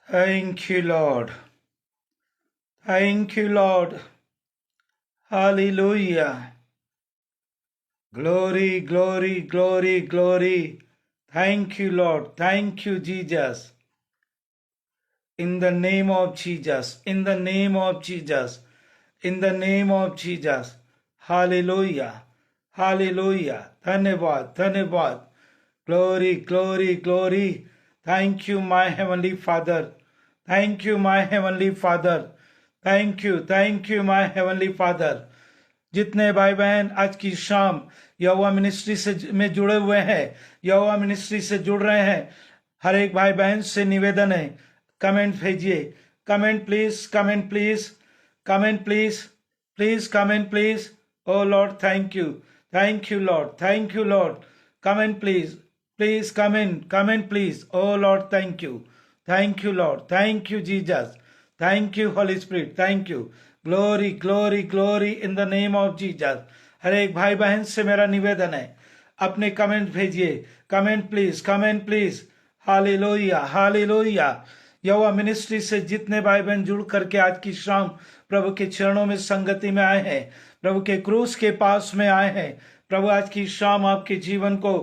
Thank you, Lord. Thank you, Lord. Hallelujah. Glory, glory, glory, glory. Thank you, Lord. Thank you, Jesus. In the name of Jesus. In the name of Jesus. In the name of Jesus. Hallelujah. Hallelujah. धन्यवाद, धन्यवाद. Glory, glory, glory. Thank you, my Heavenly Father. Thank you, my Heavenly Father. Thank you, my Heavenly Father. जितने भाई बहन आज की शाम यहोवा ministry से में जुड़े हुए हैं, यहोवा मिनिस्ट्री से जुड़ रहे हैं, हर एक भाई बहन से निवेदन है, कमेंट भेजिए. Comment please, comment please, comment please, please comment please. O lord, thank you Lord, thank you lord. Comment please, please comment please. O lord, thank you Lord, thank you Jesus, thank you Holi spirit, thank you. Glory, glory, glory in the name of Jesus. हर एक भाई बहन से मेरा निवेदन है, अपने comment भेजिए. Comment please. Hallelujah, hallelujah. Jehovah ministry से जितने भाई बहन जुड़ करके आज की शाम प्रभु के चरणों में संगति में आए हैं, प्रभु के क्रूस के पास में आए हैं, प्रभु आज की शाम आपके जीवन को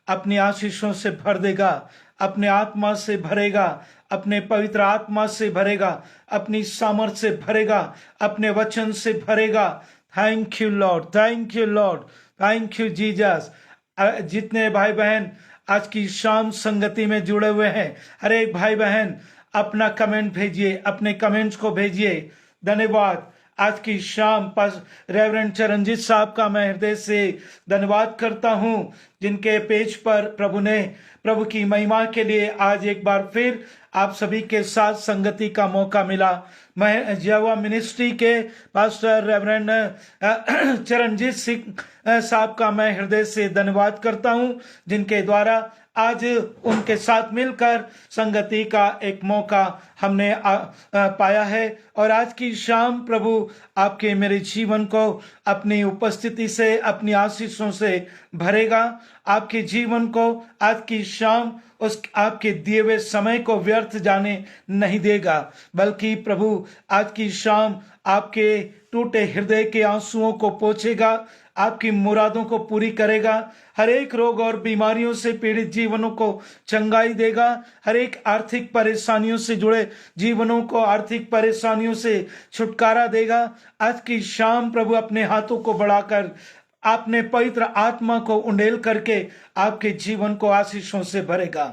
अपनी आशीषों से भर देगा, अपने आत्मा से भरेगा, अपने पवित्र आत्मा से भरेगा, अपनी सामर्थ से भरेगा, अपने वचन से भरेगा. Thank you Lord, thank you Lord, thank you Jesus. जितने भाई बहन आज की शाम संगति में जुड़े हुए हैं, हर एक भाई बहन अपना कमेंट भेजिए, अपने कमेंट्स को भेजिए. धन्यवाद. आज की शाम रेवरेंड चरणजीत साहब का मैं हृदय से धन्यवाद करता हूं, जिनके पेज पर प्रभु की महिमा के लिए आज एक बार फिर आप सभी के साथ संगति का मौका मिला. मैं यहोवा मिनिस्ट्री के पास्टर रेवरेंड चरणजीत सिंह साहब का मैं हृदय से धन्यवाद करता हूं, जिनके द्वारा आज उनके साथ मिलकर संगति का एक मौका हमने पाया है. और आज की शाम प्रभु आपके मेरे जीवन को अपनी उपस्थिति से, अपनी आशीषों से भरेगा. आपके जीवन को आज की शाम उस आपके दिए हुए समय को व्यर्थ जाने नहीं देगा, बल्कि प्रभु आज की शाम आपके टूटे हृदय के आंसुओं को पोंछेगा, आपकी मुरादों को पूरी करेगा, हर एक रोग और बीमारियों से पीड़ित जीवनों को चंगाई देगा, हर एक आर्थिक परेशानियों से जुड़े जीवनों को आर्थिक परेशानियों से छुटकारा देगा. आज की शाम प्रभु अपने हाथों को बढ़ाकर आपने पवित्र आत्मा को उंडेल करके आपके जीवन को आशीषों से भरेगा.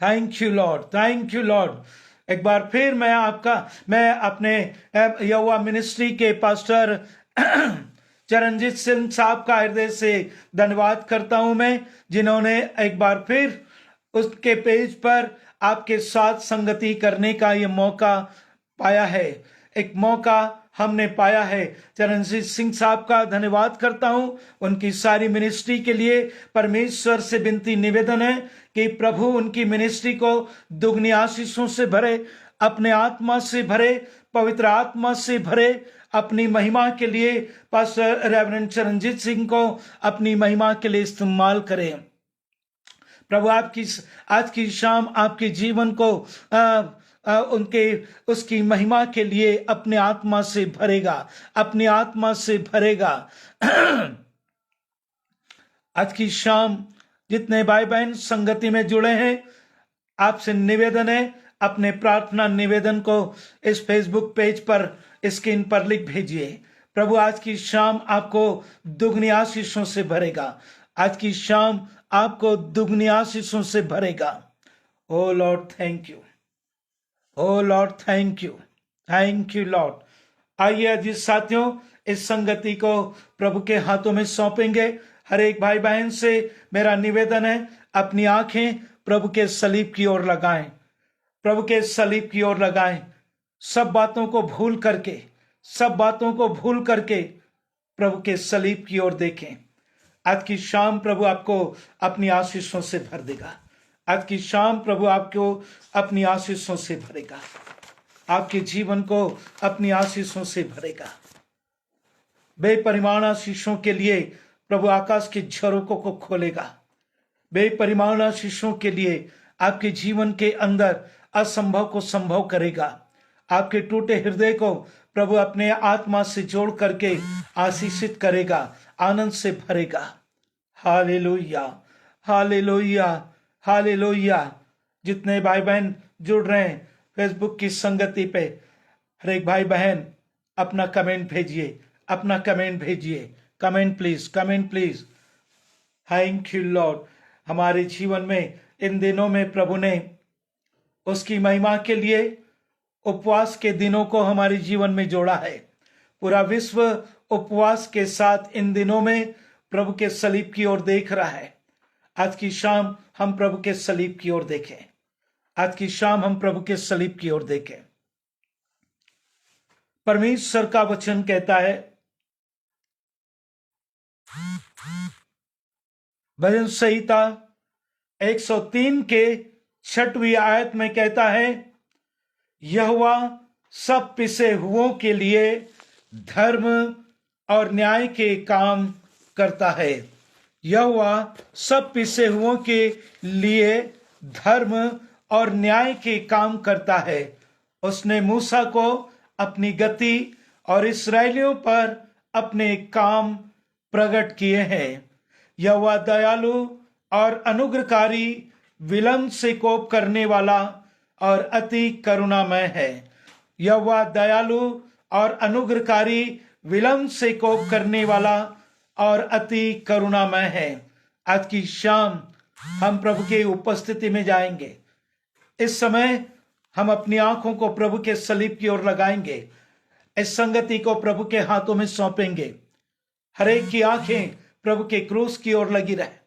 Thank you Lord, thank you Lord. एक बार फिर मैं अपने यहोवा मिनिस्ट्री के पास्टर चरणजीत सिंह साहब का हृदय से धन्यवाद करता हूं मैं, जिन्होंने एक बार फिर उसके पेज पर आपके साथ संगति करने का ये मौका पाया है. एक मौका हमने पाया है. चरणजीत सिंह साहब का धन्यवाद करता हूं. उनकी सारी मिनिस्ट्री के लिए परमेश्वर से विनती निवेदन है कि प्रभु उनकी मिनिस्ट्री को दुगनी आशीषों से भरे, अपने आत्मा से भरे, पवित्र आत्मा से भरे, अपनी महिमा के लिए पास्टर रेवरेंड चरणजीत सिंह को अपनी महिमा के लिए इस्तेमाल करें. प्रभु आपकी आज की शाम आपके जीवन को उसकी महिमा के लिए अपने आत्मा से भरेगा, अपनी आत्मा से भरेगा. आज की शाम जितने भाई बहन संगति में जुड़े हैं, आपसे निवेदन है, अपने प्रार्थना निवेदन को इस फेसबुक पेज पर स्क्रीन पर लिख भेजिए. प्रभु आज की शाम आपको दुगनी आशीषों से भरेगा. आज की शाम आपको दुगनी आशीषों से भरेगा. O lord, thank you. O lord, thank you lord. आइए अजी साथियों, इस संगति को प्रभु के हाथों में सौंपेंगे. हर एक भाई बहन से मेरा निवेदन है, अपनी आंखें प्रभु के सलीब की ओर लगाएं, प्रभु के सलीब की ओर लगाएं. सब बातों को भूल करके प्रभु के सलीब की ओर देखें. आज की शाम प्रभु आपको अपनी आशीषों से भर देगा. आज की शाम प्रभु आपको अपनी आशीषों से भरेगा, आपके जीवन को अपनी आशीषों से भरेगा. बेपरिमाण आशीषों के लिए प्रभु आकाश के झरोकों को खोलेगा. बेपरिमाण आशीषों के लिए आपके जीवन के अंदर असंभव को संभव करेगा। आपके टूटे हृदय को प्रभु अपने आत्मा से जोड़ करके आशीषित करेगा, आनंद से भरेगा। Hallelujah, hallelujah, hallelujah. जितने भाई बहन जुड़ रहे हैं फेसबुक की संगति पे, हर एक भाई बहन अपना कमेंट भेजिए, अपना कमेंट भेजिए। Comment please, comment please. Thank you Lord. हमारे जीवन में इन दिनों में प्रभु ने उसकी महिमा के लिए उपवास के दिनों को हमारे जीवन में जोड़ा है। पूरा विश्व उपवास के साथ इन दिनों में प्रभु के सलीब की ओर देख रहा है। आज की शाम हम प्रभु के सलीब की ओर देखें। आज की शाम हम प्रभु के सलीब की ओर देखें। परमेश्वर का वचन कहता है, भजन संहिता 103 के 6वीं आयत में कहता है, यहोवा सब पिसे हुओं के लिए धर्म और न्याय के काम करता है। यहोवा सब पिसे हुओं के लिए धर्म और न्याय के काम करता है। उसने मूसा को अपनी गति और इस्राएलियों पर अपने काम प्रकट किए हैं। यहोवा दयालु और अनुग्रहकारी, विलंब से कोप करने वाला और अति करुणामय है। यहोवा दयालु और अनुग्रहकारी, विलंब से कोप करने वाला और अति करुणामय है। आज की शाम हम प्रभु की उपस्थिति में जाएंगे। इस समय हम अपनी आंखों को प्रभु के सलीब की ओर लगाएंगे। इस संगति को प्रभु के हाथों में सौंपेंगे। हर एक की आंखें प्रभु के क्रूस की ओर लगी रहे।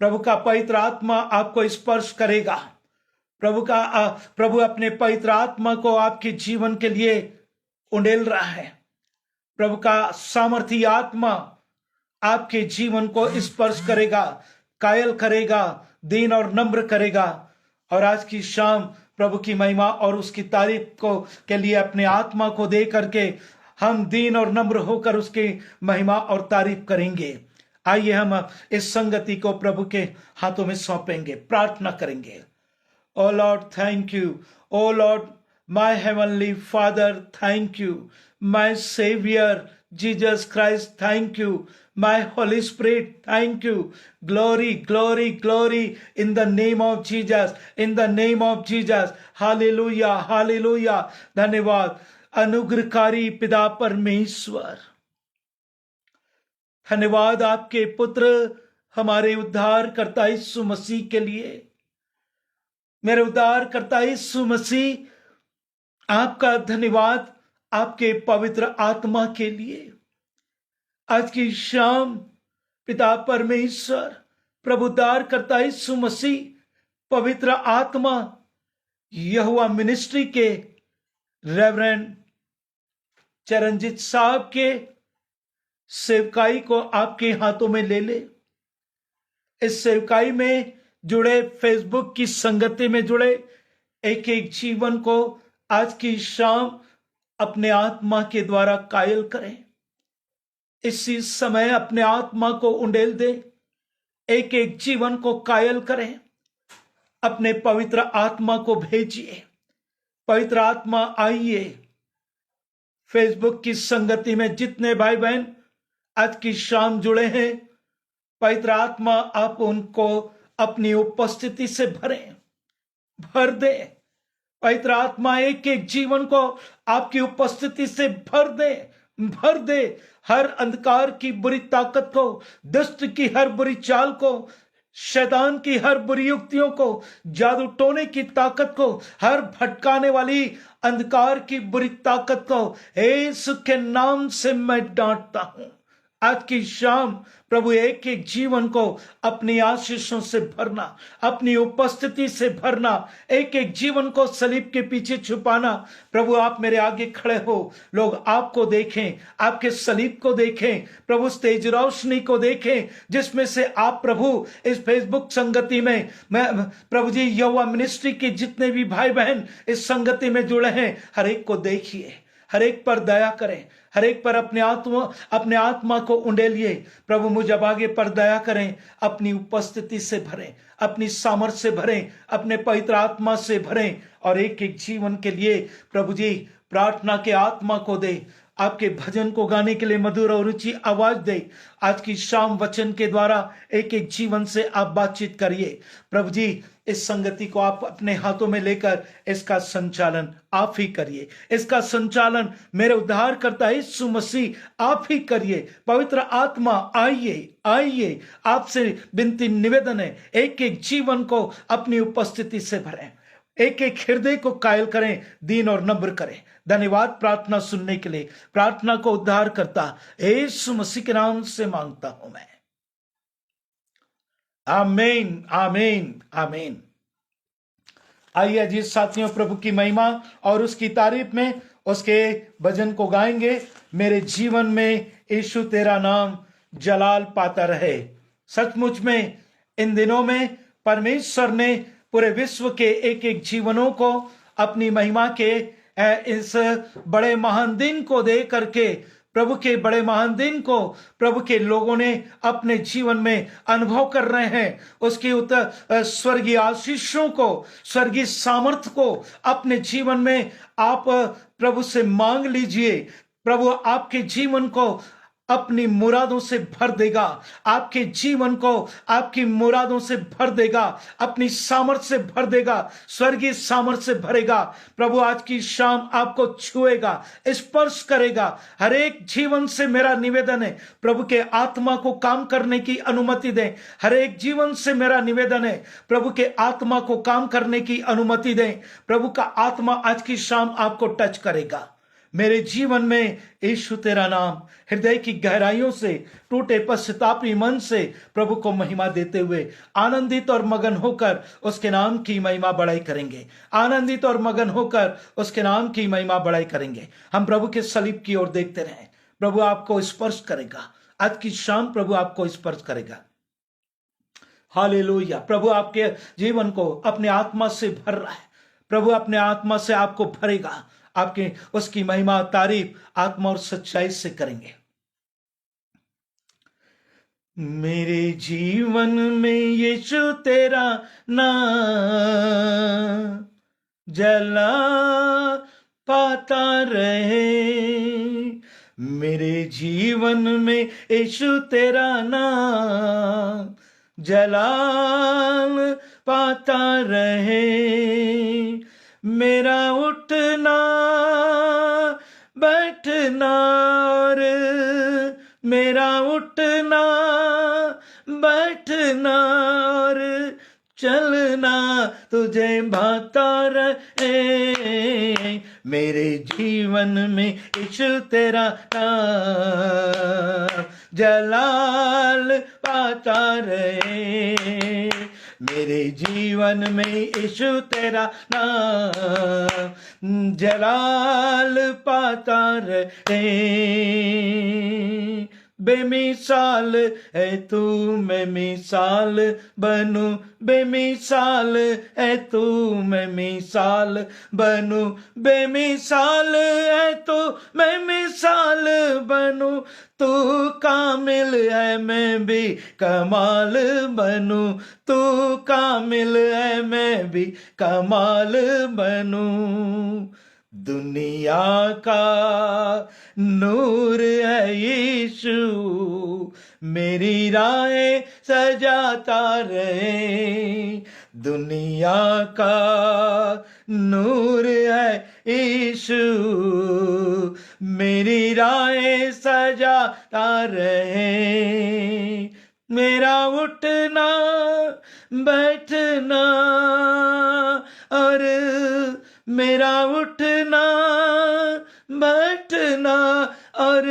प्रभु का पवित्र आत्मा आपको स्पर्श करेगा। प्रभु अपने पवित्र आत्मा को आपके जीवन के लिए उंडेल रहा है। प्रभु का सामर्थी आत्मा आपके जीवन को स्पर्श करेगा, कायल करेगा, दीन और नम्र करेगा। और आज की शाम प्रभु की महिमा और उसकी तारीफ को के लिए अपने आत्मा को दे करके हम दीन और नम्र होकर उसकी महिमा और तारीफ करेंगे। आइए हम इस संगति को प्रभु के हाथों में सौंपेंगे, प्रार्थना करेंगे। O lord thank you, O lord my heavenly father thank you, my saviour Jesus Christ thank you, my Holy Spirit thank you, glory, glory, glory in the name of Jesus, in the name of Jesus, hallelujah, hallelujah। धन्यवाद अनुग्रहकारी पिता परमेश्वर, धन्यवाद आपके पुत्र हमारे उद्धार करता यीशु मसीह के लिए। मेरे उद्धार करता यीशु मसीह, आपका धन्यवाद आपके पवित्र आत्मा के लिए। आज की शाम पिता परमेश्वर, प्रभु उद्धार करता यीशु मसीह, पवित्र आत्मा यहोवा मिनिस्ट्री के रेवरेंड चरणजीत साहब के सेवकाई को आपके हाथों में ले ले। इस सेवकाई में जुड़े, फेसबुक की संगति में जुड़े एक एक जीवन को आज की शाम अपने आत्मा के द्वारा कायल करें। इसी समय अपने आत्मा को उंडेल दे, एक एक जीवन को कायल करें। अपने पवित्र आत्मा को भेजिए। पवित्र आत्मा आइए। फेसबुक की संगति में जितने भाई बहन आज की शाम जुड़े हैं, पवित्र आत्मा आप उनको अपनी उपस्थिति से भर दे। पवित्र आत्मा एक एक जीवन को आपकी उपस्थिति से भर दे। हर अंधकार की बुरी ताकत को, दुष्ट की हर बुरी चाल को, शैतान की हर बुरी युक्तियों को, जादू टोने की ताकत को, हर भटकाने वाली अंधकार की बुरी ताकत को यीशु के नाम से मैं डांटता हूं। आज की शाम प्रभु एक एक जीवन को अपनी आशीषों से भरना, अपनी उपस्थिति से भरना, एक एक जीवन को सलीब के पीछे छुपाना। प्रभु आप मेरे आगे खड़े हो, लोग आपको देखें, आपके सलीब को देखें, प्रभु तेज रोशनी को देखें जिसमें से आप प्रभु इस फेसबुक संगति में, मैं प्रभु जी यहोवा मिनिस्ट्री के जितने भी भाई बहन इस संगति में जुड़े हैं, हर एक को देखिए, हर एक पर दया करें, हर एक पर अपने आत्मा को उंडेलिए। प्रभु मुझे अब आगे पर दया करें, अपनी उपस्थिति से भरें, अपनी सामर्थ से भरें, अपने पवित्र आत्मा से भरें, और एक एक जीवन के लिए प्रभु जी प्रार्थना के आत्मा को दे, आपके भजन को गाने के लिए मधुर और रुचि आवाज दे। आज की शाम वचन के द्वारा एक एक जीवन से आप बातचीत करिए। प्रभु जी इस संगति को आप अपने हाथों में लेकर इसका संचालन आप ही करिए। इसका संचालन मेरे उद्धारकर्ता यीशु मसीह आप ही करिए। पवित्र आत्मा आइए, आइए। आपसे विनती निवेदन है, एक एक जीवन को अपनी उपस्थिति से भरें, एक एक हृदय को कायल करें, दीन और नम्र करें। धन्यवाद प्रार्थना सुनने के लिए। प्रार्थना को उद्धार करता यीशु मसीह के नाम से मांगता हूं मैं, आमीन, आमीन, आमीन। आइए अजीज साथियों, प्रभु की महिमा और उसकी तारीफ में उसके भजन को गाएंगे। मेरे जीवन में यीशु तेरा नाम जलाल पाता रहे। सचमुच में इन दिनों में परमेश्वर ने पूरे विश्व के एक एक जीवनों को अपनी महिमा के इस बड़े महान दिन को दे करके, प्रभु के बड़े महान दिन को प्रभु के लोगों ने अपने जीवन में अनुभव कर रहे हैं। उसकी स्वर्गीय आशीषों को, स्वर्गीय सामर्थ्य को अपने जीवन में आप प्रभु से मांग लीजिए। प्रभु आपके जीवन को अपनी मुरादों से भर देगा, आपके जीवन को आपकी मुरादों से भर देगा, अपनी सामर्थ से भर देगा, स्वर्गीय सामर्थ से भरेगा। प्रभु आज की शाम आपको छुएगा, स्पर्श करेगा। हर एक जीवन से मेरा निवेदन है, प्रभु के आत्मा को काम करने की अनुमति दें। हर एक जीवन से मेरा निवेदन है, प्रभु के आत्मा को काम करने की अनुमति दें। प्रभु का आत्मा आज की शाम आपको टच करेगा। मेरे जीवन में यीशु तेरा नाम, हृदय की गहराइयों से, टूटे पश्चातापी मन से प्रभु को महिमा देते हुए आनंदित और मगन होकर उसके नाम की महिमा बढ़ाई करेंगे। आनंदित और मगन होकर उसके नाम की महिमा बढ़ाई करेंगे। हम प्रभु के सलीब की ओर देखते रहें। प्रभु आपको स्पर्श करेगा। आज की शाम प्रभु आपको स्पर्श करेगा। हालेलुया। प्रभु आपके जीवन को अपने आत्मा से भर रहा है। प्रभु अपने आत्मा से आपको भरेगा। आपके उसकी महिमा तारीफ आत्मा और सच्चाई से करेंगे। मेरे जीवन में यीशु तेरा नाम जला पाता रहे। मेरे जीवन में यीशु तेरा नाम जलाल पाता रहे। मेरा उठना बैठना और मेरा उठना बैठना और चलना तुझे भाता रहे। मेरे जीवन में यीशु तेरा नाम जलाल पाता रहे। मेरे जीवन में यीशु तेरा नाम जलाल पाता रहे। बेमिसाल है तू, मैं मिसाल बनूं। बेमिसाल है तू, मैं मिसाल बनूं। बेमिसाल है तू, मैं मिसाल बनूं। तू कामिल है, मैं भी कमाल बनूं। तू कामिल है, मैं भी कमाल बनूं। दुनिया का नूर है यीशु, मेरी राहें सजाता रहे। दुनिया का नूर है यीशु, मेरी राहें सजाता रहे। मेरा उठना बैठना और मेरा उठना बैठना और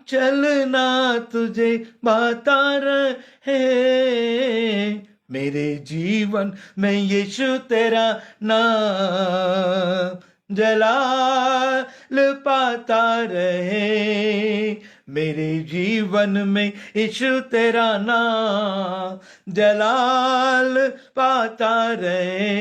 चलना तुझे भाता रहे। मेरे जीवन में यीशु तेरा नाम जलाल पाता रहे। मेरे जीवन में यीशु तेरा नाम जलाल पाता रहे।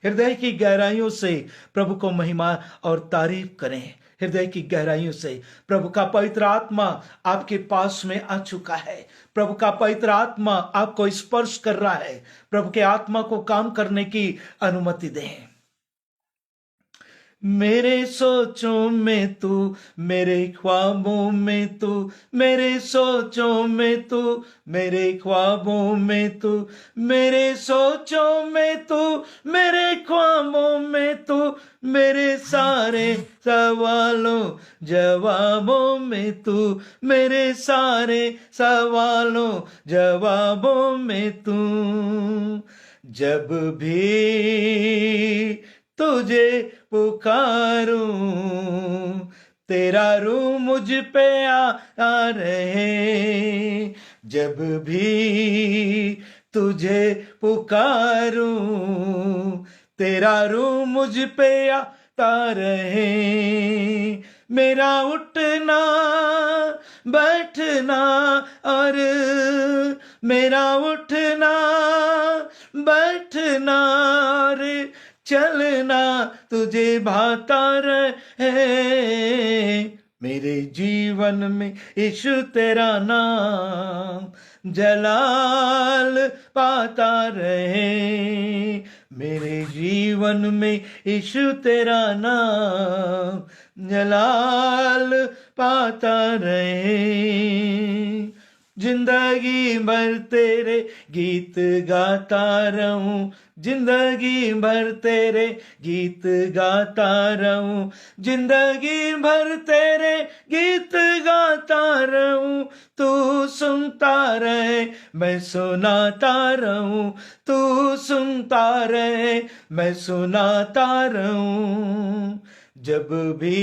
हृदय की गहराइयों से प्रभु को महिमा और तारीफ करें। हृदय की गहराइयों से प्रभु का पवित्र आत्मा आपके पास में आ चुका है। प्रभु का पवित्र आत्मा आपको स्पर्श कर रहा है। प्रभु के आत्मा को काम करने की अनुमति दें। मेरे सोचों में तू, मेरे ख्वाबों में तू, मेरे सोचों में तू, मेरे ख्वाबों में तू, मेरे सोचों में तू, मेरे ख्वाबों में तू, मेरे सारे सवालों जवाबों में तू, मेरे सारे सवालों जवाबों में तू। जब भी तुझे पुकारूं, तेरा रूह मुझ पे आ रहे। जब भी तुझे पुकारूं, तेरा रूह मुझ पे आता रहे। मेरा उठना बैठना और मेरा उठना बैठना और चलना तुझे भाता रहे। मेरे जीवन में यीशु तेरा नाम जलाल पाता रहे। मेरे जीवन में यीशु तेरा नाम जलाल पाता रहे। जिंदगी भर तेरे गीत गाता रहूं, जिंदगी भर तेरे गीत गाता रहूं, जिंदगी भर तेरे गीत गाता रहूं। तू सुनता रहे मैं सुनाता रहूं, तू सुनता रहे मैं सुनाता रहूं। जब भी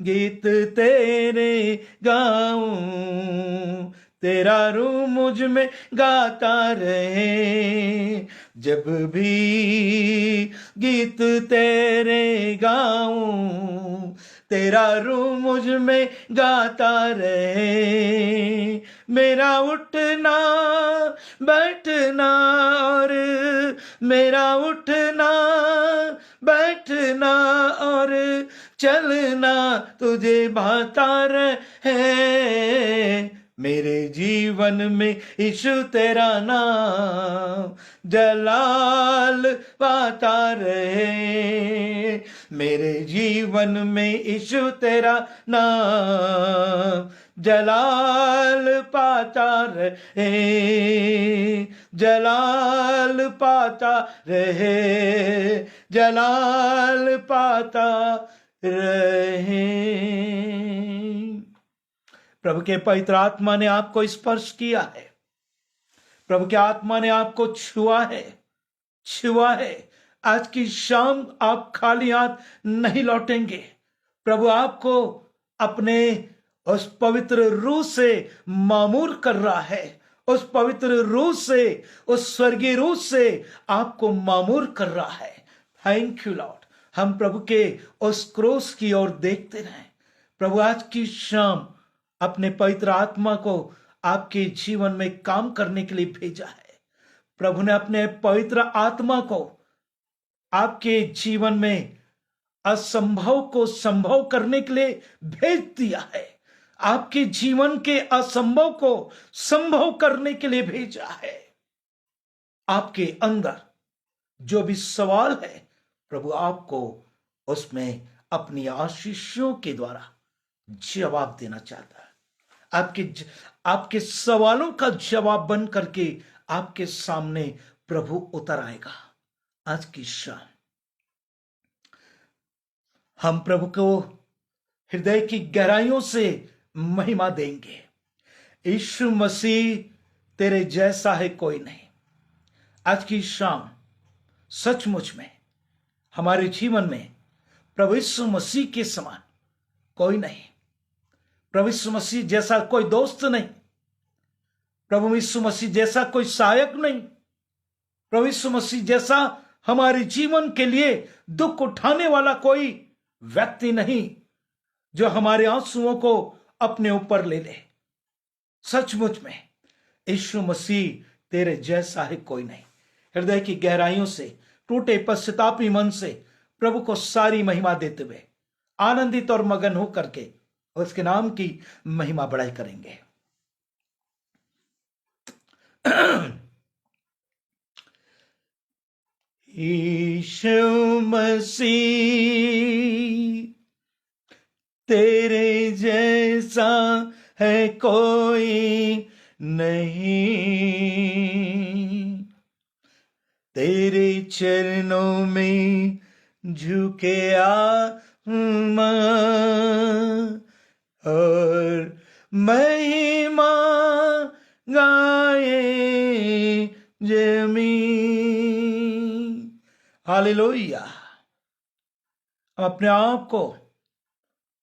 गीत तेरे गाऊं, तेरा रूह मुझ में गाता रहे। जब भी गीत तेरे गाऊं, तेरा रूह मुझ में गाता रहे। मेरा उठना बैठना और मेरा उठना बैठना और चलना तुझे भाता रहे। मेरे जीवन में यीशु तेरा नाम जलाल पाता रहे। मेरे जीवन में यीशु तेरा नाम जलाल पाता रहे, जलाल पाता रहे, जलाल पाता रहे। प्रभु के पवित्र आत्मा ने आपको स्पर्श किया है, प्रभु के आत्मा ने आपको छुआ है, छुआ है। आज की शाम आप खाली हाथ नहीं लौटेंगे। प्रभु आपको अपने उस पवित्र रूह से मामूर कर रहा है, उस पवित्र रूह से, उस स्वर्गीय रूह से आपको मामूर कर रहा है। Thank you Lord. हम प्रभु के उस क्रोस की ओर देखते रहें। प्रभु आज की शाम अपने पवित्र आत्मा को आपके जीवन में काम करने के लिए भेजा है। प्रभु ने अपने पवित्र आत्मा को आपके जीवन में असंभव को संभव करने के लिए भेज दिया है। आपके जीवन के असंभव को संभव करने के लिए भेजा है। आपके अंदर जो भी सवाल है, प्रभु आपको उसमें अपनी आशीषों के द्वारा जवाब देना चाहता है। आपके सवालों का जवाब बन करके आपके सामने प्रभु उतर आएगा। आज की शाम हम प्रभु को हृदय की गहराइयों से महिमा देंगे। यीशु मसीह तेरे जैसा है कोई नहीं। आज की शाम सचमुच में हमारे जीवन में प्रभु यीशु मसीह के समान कोई नहीं। प्रभु यीशु मसीह जैसा कोई दोस्त नहीं, प्रभु यीशु मसीह जैसा कोई सहायक नहीं, प्रभु यीशु मसीह जैसा हमारे जीवन के लिए दुख उठाने वाला कोई व्यक्ति नहीं जो हमारे आंसुओं को अपने ऊपर ले ले। सचमुच में यीशु मसीह तेरे जैसा है कोई नहीं। हृदय की गहराइयों से टूटे पश्चातापी मन से प्रभु को सारी महिमा देते हुए आनंदित और मगन हो करके उसके नाम की महिमा बढ़ाई करेंगे। यीशु मसीह तेरे जैसा है कोई नहीं, तेरे चरणों में झुके आत्मा और महिमा गाए जमीन। हालेलुया। हम अपने आप को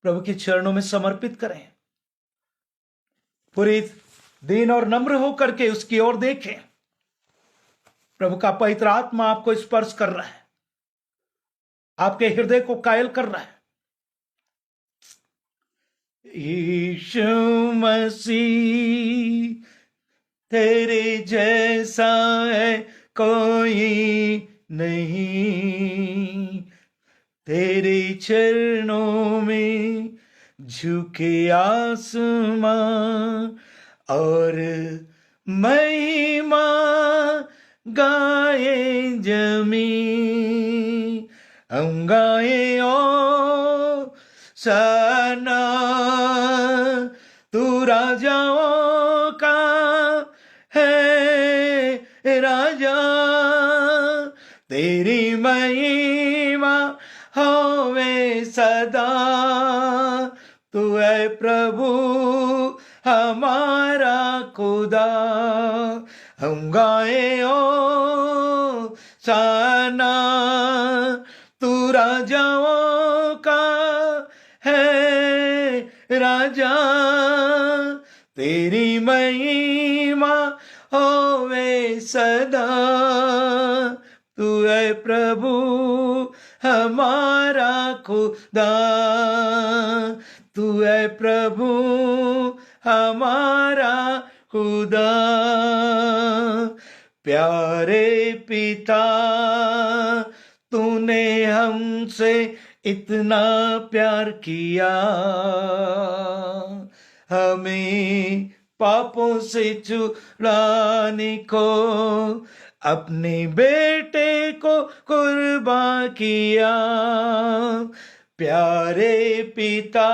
प्रभु के चरणों में समर्पित करें, पूरी दीन और नम्र होकर के उसकी ओर देखें। प्रभु का पवित्र आत्मा आपको स्पर्श कर रहा है, आपके हृदय को कायल कर रहा है। यीशु मसीह तेरे जैसा है कोई नहीं, तेरे चरणों में झुके आसमां और महिमा गाए जमीन। हम गाए ओ सना, तू राजाओं का है राजा, तेरी महिमा होवे सदा। तू है प्रभु हमारा खुदा। हम गाए ओ सना, तू राजाओं का है राजा, तेरी महिमा होवे सदा। तू है प्रभु हमारा खुदा, तू है प्रभु हमारा खुदा। प्यारे पिता, तूने हमसे इतना प्यार किया, हमें पापों से छुड़ाने को अपने बेटे को कुर्बान किया। प्यारे पिता,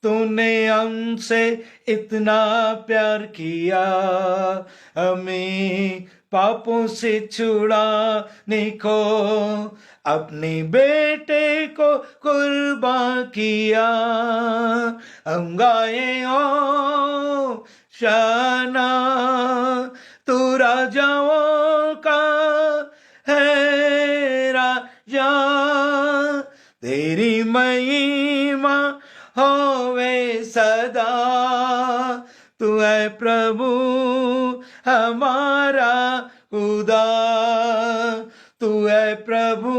तूने हमसे इतना प्यार किया, हमें पापों से छुड़ाने को अपने बेटे को कुर्बान किया। हम गाए ओ शाना, तू राजाओं का है राजा, तेरी महिमा होवे सदा। तू है प्रभु हमारा खुदा, तू है प्रभु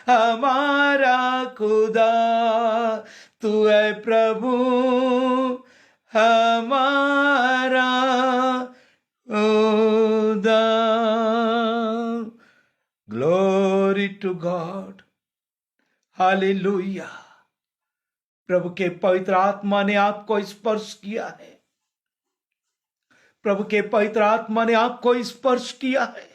हमारा खुदा, तू है प्रभु हमारा खुदा। Glory to God, hallelujah. प्रभु के पवित्र आत्मा ने आपको स्पर्श किया है, प्रभु के पवित्र आत्मा ने आपको स्पर्श किया है,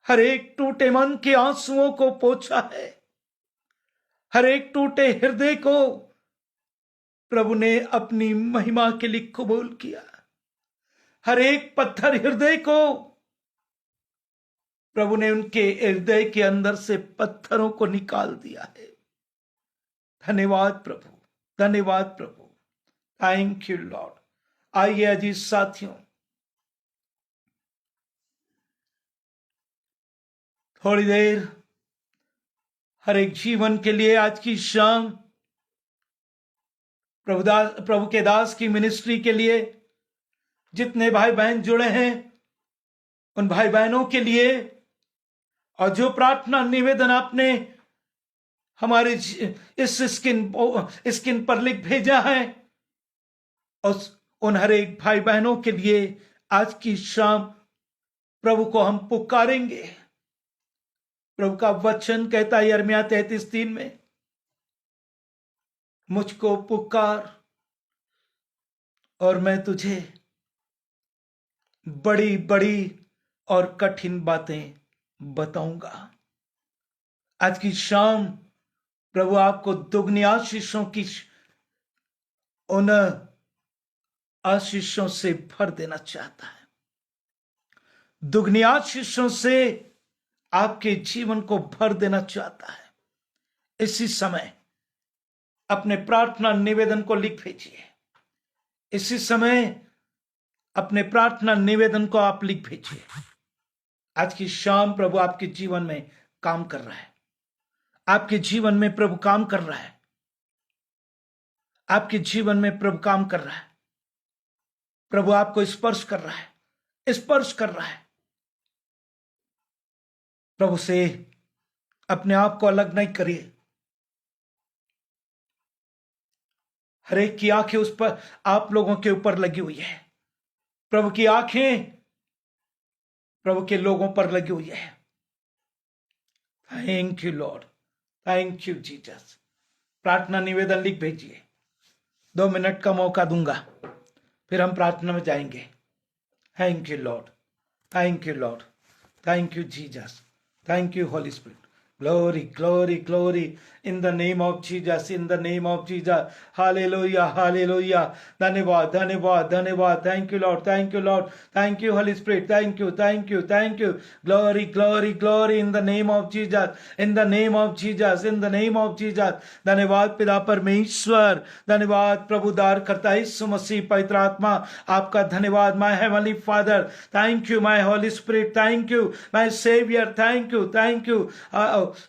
हर एक टूटे मन के आंसुओं को पोंछा है, हर एक टूटे हृदय को प्रभु ने अपनी महिमा के लिए कबूल किया, हर एक पत्थर हृदय को प्रभु ने उनके हृदय के अंदर से पत्थरों को निकाल दिया है। धन्यवाद प्रभु, धन्यवाद प्रभु, थैंक यू लॉर्ड। आइए अजीज साथियों, थोड़ी देर हर एक जीवन के लिए आज की शाम प्रभु के दास की मिनिस्ट्री के लिए जितने भाई बहन जुड़े हैं उन भाई बहनों के लिए, और जो प्रार्थना निवेदन आपने हमारे इस स्क्रीन पर लिख भेजा है, उन हर एक भाई बहनों के लिए आज की शाम प्रभु को हम पुकारेंगे। प्रभु का वचन कहता है यिर्मयाह 33:3 में, मुझको पुकार और मैं तुझे बड़ी बड़ी और कठिन बातें बताऊंगा। आज की शाम प्रभु आपको दुगनी आशीषों की उन आशीषों से भर देना चाहता है। दुगनी आशीषों से आपके जीवन को भर देना चाहता है। इसी समय अपने प्रार्थना निवेदन को लिख भेजिए। इसी समय अपने प्रार्थना निवेदन को आप लिख भेजिए। आज की शाम प्रभु आपके जीवन में काम कर रहा है। आपके जीवन में प्रभु काम कर रहा है। आपके जीवन में प्रभु काम कर रहा है। प्रभु आपको स्पर्श कर रहा है, स्पर्श कर रहा है। प्रभु से अपने आप को अलग नहीं करिए। हर एक की आंखें उस पर, आप लोगों के ऊपर लगी हुई है। प्रभु की आंखें प्रभु के लोगों पर लगी हुई है। Thank you Lord, thank you Jesus. प्रार्थना निवेदन लिख भेजिए। 2 मिनट का मौका दूंगा, फिर हम प्रार्थना में जाएंगे। Thank you Lord, thank you Lord, thank you Jesus, thank you Holi spirit. Glory, glory, glory in the name of Jesus, in the name of Jesus. Hallelujah, hallelujah. धन्यवाद, धन्यवाद, धन्यवाद। Thank you Lord, thank you Lord, thank you Holy Spirit, thank you, thank you, thank you. Glory, glory, glory in the name of Jesus, in the name of Jesus, in the name of Jesus. धन्यवाद पिता परमेश्वर, धन्यवाद प्रभु उद्धार करता यीशु मसीह पवित्र आत्मा, आपका धन्यवाद। My heavenly Father, thank you, my Holy Spirit, thank you, my Savior, thank you, thank you.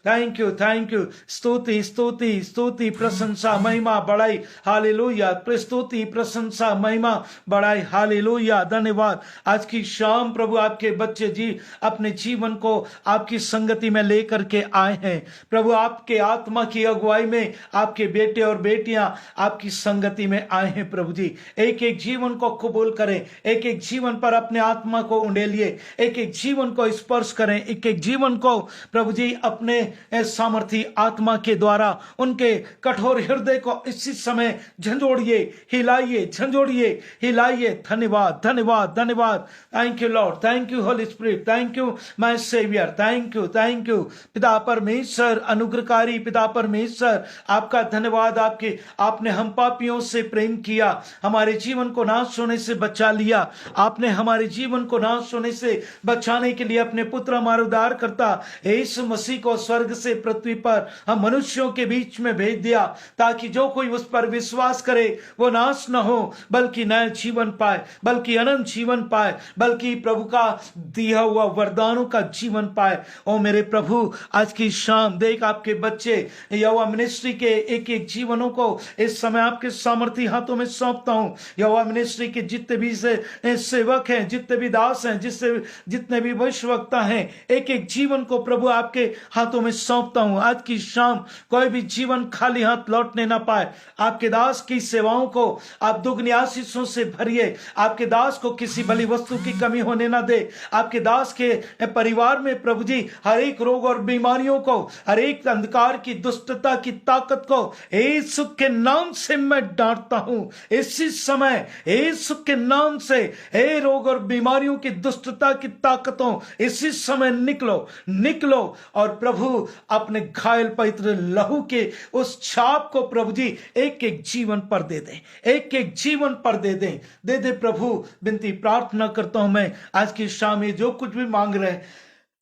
Thank you, thank you. स्तुति, स्तुति, स्तुति, प्रशंसा, महिमा, बड़ाई, हालेलुया। स्तुति, प्रशंसा, महिमा, बड़ाई, हालेलुया। धन्यवाद। आज की शाम प्रभु आपके बच्चे जी अपने जीवन को आपकी संगति में लेकर के आए हैं। प्रभु आपके आत्मा की अगुवाई में आपके बेटे और बेटियां आपकी संगति में आए हैं। प्रभु जी एक एक जीवन को कबूल करें, एक एक जीवन पर अपने आत्मा को उंडेलिए, एक एक जीवन को स्पर्श करें, एक एक जीवन को प्रभु जी अपने सामर्थी आत्मा के द्वारा उनके कठोर हृदय को इसी समय झंझोड़िए, हिलाइए, झंझोड़िए, हिलाइए। धन्यवाद, धन्यवाद, धन्यवाद। Thank you Lord, thank you Holi spirit, thank you my Saviour, thank you, thank you. पिता परमेश्वर, अनुग्रहकारी पिता परमेश्वर, आपका धन्यवाद। आपने हम पापियों से प्रेम किया, हमारे जीवन को नाश होने से बचा लिया। आपने हमारे जीवन को नाश होने से बचाने के लिए अपने पुत्र हमारा उद्धार करता यीशु मसीह को स्वर्ग से पृथ्वी पर हम मनुष्यों के बीच में भेज दिया, ताकि जो कोई उस पर विश्वास करे वो नाश न हो बल्कि नया जीवन पाए, बल्कि अनंत जीवन पाए, बल्कि प्रभु का दिया हुआ वरदानों का जीवन पाए। ओ मेरे प्रभु, आज की शाम देख आपके बच्चे यहोवा मिनिस्ट्री के एक एक जीवनों को इस समय आपके सामर्थी हाथों में सौंपता हूं। यहोवा मिनिस्ट्री के जितने भी सेवक हैं, जितने भी दास हैं, जितने भी भविष्यवक्ता हैं, एक एक जीवन को प्रभु आपके हाथों में सौंपता हूं। आज की शाम कोई भी जीवन खाली हाथ लौटने ना पाए। आपके दास की सेवाओं को आप दुगनी आशीषों से भरिए। आपके दास को किसी भली वस्तु की कमी होने ना दे। आपके दास के परिवार में प्रभु जी हर एक रोग और बीमारियों को, हर एक अंधकार की दुष्टता की ताकत को यीशु के नाम से मैं डांटता हूं। इसी समय यीशु के नाम से हे रोग और बीमारियों की दुष्टता की ताकतों इसी समय निकलो, निकलो और प्रभु अपने घायल पवित्र लहू के उस छाप को प्रभु जी एक एक जीवन पर दे दें, एक एक जीवन पर दे दें, दे दे प्रभु। विनती प्रार्थना करता हूं मैं आज की शाम ये जो कुछ भी मांग रहे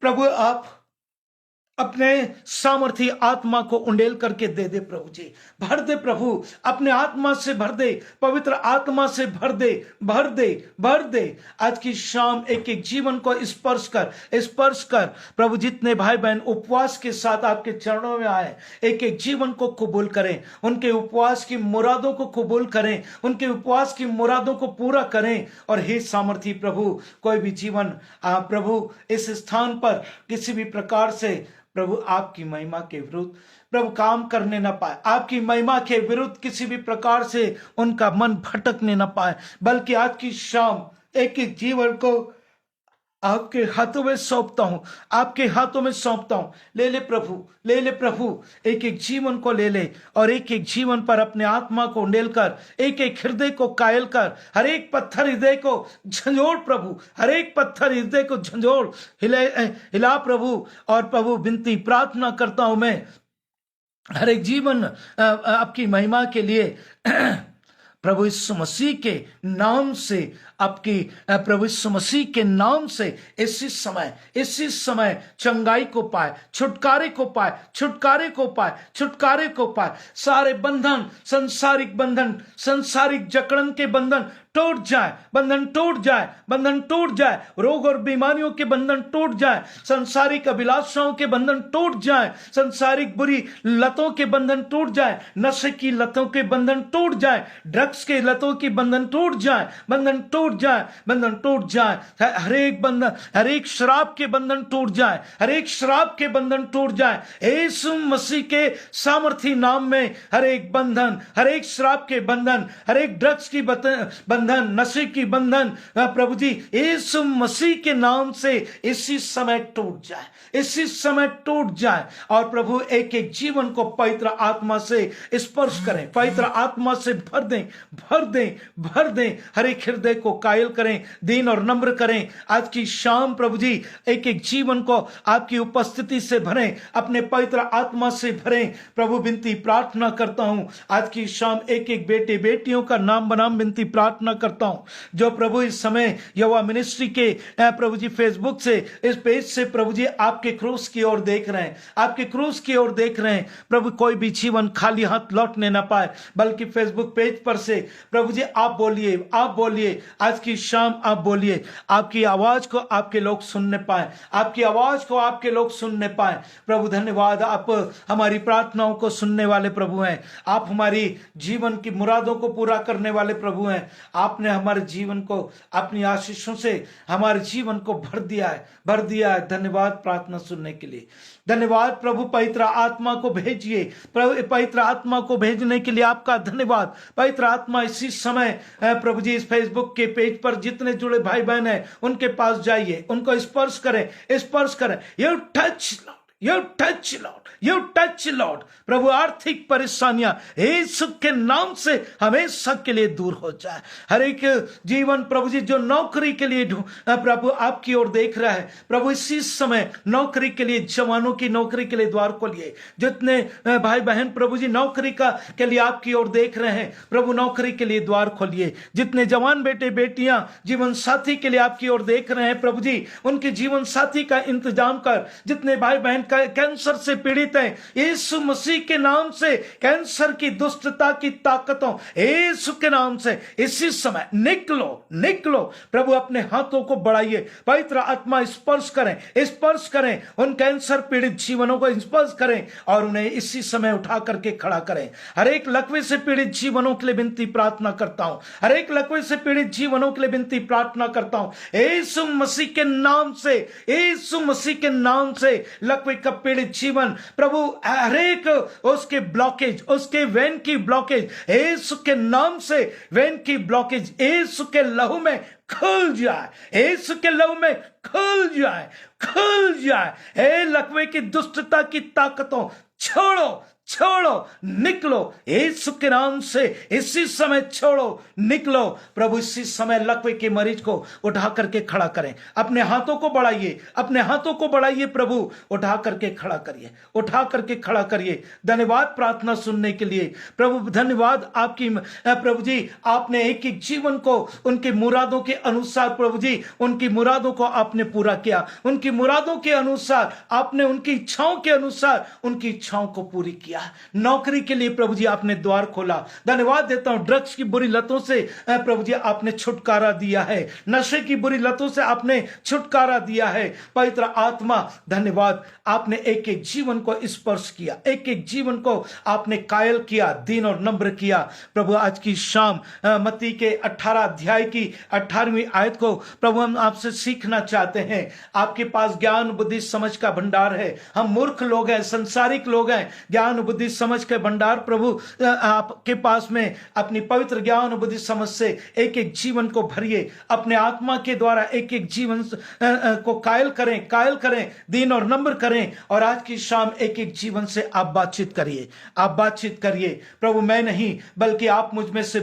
प्रभु, आप अपने सामर्थी आत्मा को उंडेल करके दे दे प्रभु जी। भर दे प्रभु, अपने आत्मा से भर दे, पवित्र आत्मा से भर दे, भर दे, भर दे। आज की शाम एक एक जीवन को स्पर्श कर, स्पर्श कर प्रभु। जितने भाई बहन उपवास के साथ आपके चरणों में आए, एक एक जीवन को कबूल करें, उनके उपवास की मुरादों को कबूल करें, उनके उपवास की मुरादों को पूरा करें। और हे सामर्थी प्रभु, कोई भी जीवन प्रभु इस स्थान पर किसी भी प्रकार से प्रभु आपकी महिमा के विरुद्ध प्रभु काम करने ना पाए, आपकी महिमा के विरुद्ध किसी भी प्रकार से उनका मन भटकने ना पाए, बल्कि आज की शाम एक एक जीवन को आपके हाथों में सौंपता हूं, आपके हाथों में सौंपता हूं। ले ले प्रभु, ले ले प्रभु, एक एक जीवन को ले ले और एक एक जीवन पर अपने आत्मा को उंडेलकर, एक एक हृदय को कायल कर, हर एक पत्थर हृदय को झंझोड़ प्रभु, हर एक पत्थर हृदय को झंझोड़, हिला प्रभु। और प्रभु विनती प्रार्थना करता हूं मैं, हर एक जीवन आपकी महिमा के लिए प्रभु यीशु मसीह के नाम से, आपकी प्रभु यीशु मसीह के नाम से इसी समय चंगाई को पाए, छुटकारे को पाए, छुटकारे को पाए, छुटकारे को पाए। सारे बंधन, सांसारिक बंधन, सांसारिक जकड़न के बंधन टूट जाए, बंधन टूट जाए, बंधन टूट जाए। रोग और बीमारियों के बंधन टूट जाए, संसारिक अभिलाषाओं के बंधन टूट जाए, संसारिक बुरी लतों के बंधन टूट जाए, नशे की लतों के बंधन टूट जाए, ड्रग्स के लतों की बंधन टूट जाए, बंधन टूट जाए, बंधन टूट जाए। हर एक बंधन, हर एक शराब के बंधन टूट जाए, हर एक शराब के बंधन टूट जाए। यीशु मसीह के सामर्थी नाम में हर एक बंधन, हर एक शराब के बंधन, हर एक ड्रग्स की बंधन, नशे की बंधन, प्रभु जी यीशु मसीह के नाम से इसी समय टूट जाए, इसी समय टूट जाए। और प्रभु एक एक जीवन को पवित्र आत्मा से स्पर्श करें, पवित्र आत्मा से भर दें, भर दें, भर दें। हर एक हृदय को कायल करें, दीन और नम्र करें। आज की शाम प्रभु जी एक एक जीवन को आपकी उपस्थिति से भरें, अपने पवित्र आत्मा से भरें। प्रभु विनती प्रार्थना करता हूं, आज की शाम एक एक बेटे बेटियों का नाम बनाम विनती प्रार्थना करता हूं, जो प्रभु इस समय यहोवा मिनिस्ट्री के प्रभु जी फेसबुक से, इस पेज से प्रभु जी आपके क्रूस की ओर देख रहे हैं, आपके क्रूस की ओर देख रहे हैं। प्रभु कोई भी जीवन खाली हाथ लौटने ना पाए, बल्कि फेसबुक पेज पर से प्रभु जी आप बोलिए, आप बोलिए, आज की शाम आप बोलिए, आपकी आवाज को आपके लोग सुनने पाए, आपकी आवाज को आपके लोग सुनने पाए। प्रभु धन्यवाद, आप हमारी प्रार्थनाओं को सुनने वाले प्रभु हैं, आप हमारी जीवन की मुरादों को पूरा करने वाले प्रभु हैं। आपने हमारे जीवन को अपनी आशीषों से हमारे जीवन को भर दिया है, भर दिया है। धन्यवाद प्रार्थना सुनने के लिए, धन्यवाद प्रभु। पवित्र आत्मा को भेजिए, पवित्र आत्मा को भेजने के लिए आपका धन्यवाद। पवित्र आत्मा इसी समय प्रभु जी इस फेसबुक के पेज पर जितने जुड़े भाई बहन हैं उनके पास जाइए, उनको स्पर्श करें, स्पर्श करें। You touch lord, you touch lord, you touch lord. प्रभु आर्थिक परेशानियां यीशु के नाम से हमेशा के लिए दूर हो जाए। हर एक जीवन प्रभु जी जो नौकरी के लिए प्रभु आपकी ओर देख रहा है, प्रभु इसी समय नौकरी के लिए, जवानों की नौकरी के लिए द्वार खोलिए। जितने भाई बहन प्रभु जी नौकरी का के लिए आपकी ओर देख रहे हैं, प्रभु नौकरी के लिए द्वार खोलिए। जितने जवान बेटे बेटियां जीवन साथी के लिए आपकी ओर देख रहे हैं, प्रभु जी उनके जीवन साथी का इंतजाम कर। जितने भाई बहन कैंसर से पीड़ित हैं, यीशु मसीह के नाम से कैंसर की दुष्टता की ताकतों यीशु के नाम से इसी समय निकलो, निकलो। प्रभु अपने हाथों को बढ़ाइए, पवित्र आत्मा स्पर्श करें, स्पर्श करें, उन कैंसर पीड़ित जीवनों को स्पर्श करें और उन्हें इसी समय उठा करके खड़ा करें। हर एक लकवे से पीड़ित जीवनों के लिए विनती प्रार्थना करता हूं, हर एक लकवे से पीड़ित जीवनों के लिए विनती प्रार्थना करता हूं। यीशु मसीह के नाम से, यीशु मसीह के नाम से लकवे का पीड़ित जीवन प्रभु हर एक उसके ब्लॉकेज, उसके वेन की ब्लॉकेज यीशु के नाम से, वेन की ब्लॉकेज यीशु के लहू में खुल जाए, यीशु के लहू में खुल जाए, खुल जाए। ए लकवे की दुष्टता की ताकतों छोड़ो, छोड़ो, निकलो यीशु के नाम से इसी समय छोड़ो, निकलो। प्रभु इसी समय लकवे के मरीज को उठा करके खड़ा करें। अपने हाथों को बढ़ाइए, अपने हाथों को बढ़ाइए प्रभु, उठा करके खड़ा करिए, उठा करके खड़ा करिए। धन्यवाद प्रार्थना सुनने के लिए प्रभु, धन्यवाद आपकी प्रभु जी। आपने एक एक जीवन को उनके मुरादों के अनुसार प्रभु जी, उनकी मुरादों को आपने पूरा किया, उनकी मुरादों के अनुसार आपने, उनकी इच्छाओं के अनुसार उनकी इच्छाओं को पूरी किया। नौकरी के लिए प्रभु जी आपने द्वार खोला। धन्यवाद देता हूं, ड्रग्स की बुरी लतों से प्रभु जी आपने छुटकारा दिया है, नशे की बुरी लतों से आपने छुटकारा दिया है। पवित्र आत्मा धन्यवाद, आपने एक एक जीवन को स्पर्श किया, एक एक जीवन को आपने कायल किया, दीन और नम्र किया। प्रभु आज की शाम मत्ती के 18 अध्याय की 18वीं आयत को प्रभु हम आपसे सीखना चाहते हैं। आपके पास ज्ञान बुद्धि समझ का भंडार है, हम मूर्ख लोग हैं, संसारिक लोग हैं, ज्ञान बुद्धि समझ के भंडार प्रभु आपके पास में अपनी पवित्र ज्ञान बुद्धि समझ से एक एक जीवन को भरिए, अपने आत्मा के द्वारा एक एक जीवन को कायल करें, दीन और नम्र करें, और आज की शाम एक एक जीवन से आप बातचीत करिए प्रभु। मैं नहीं बल्कि आप मुझ में से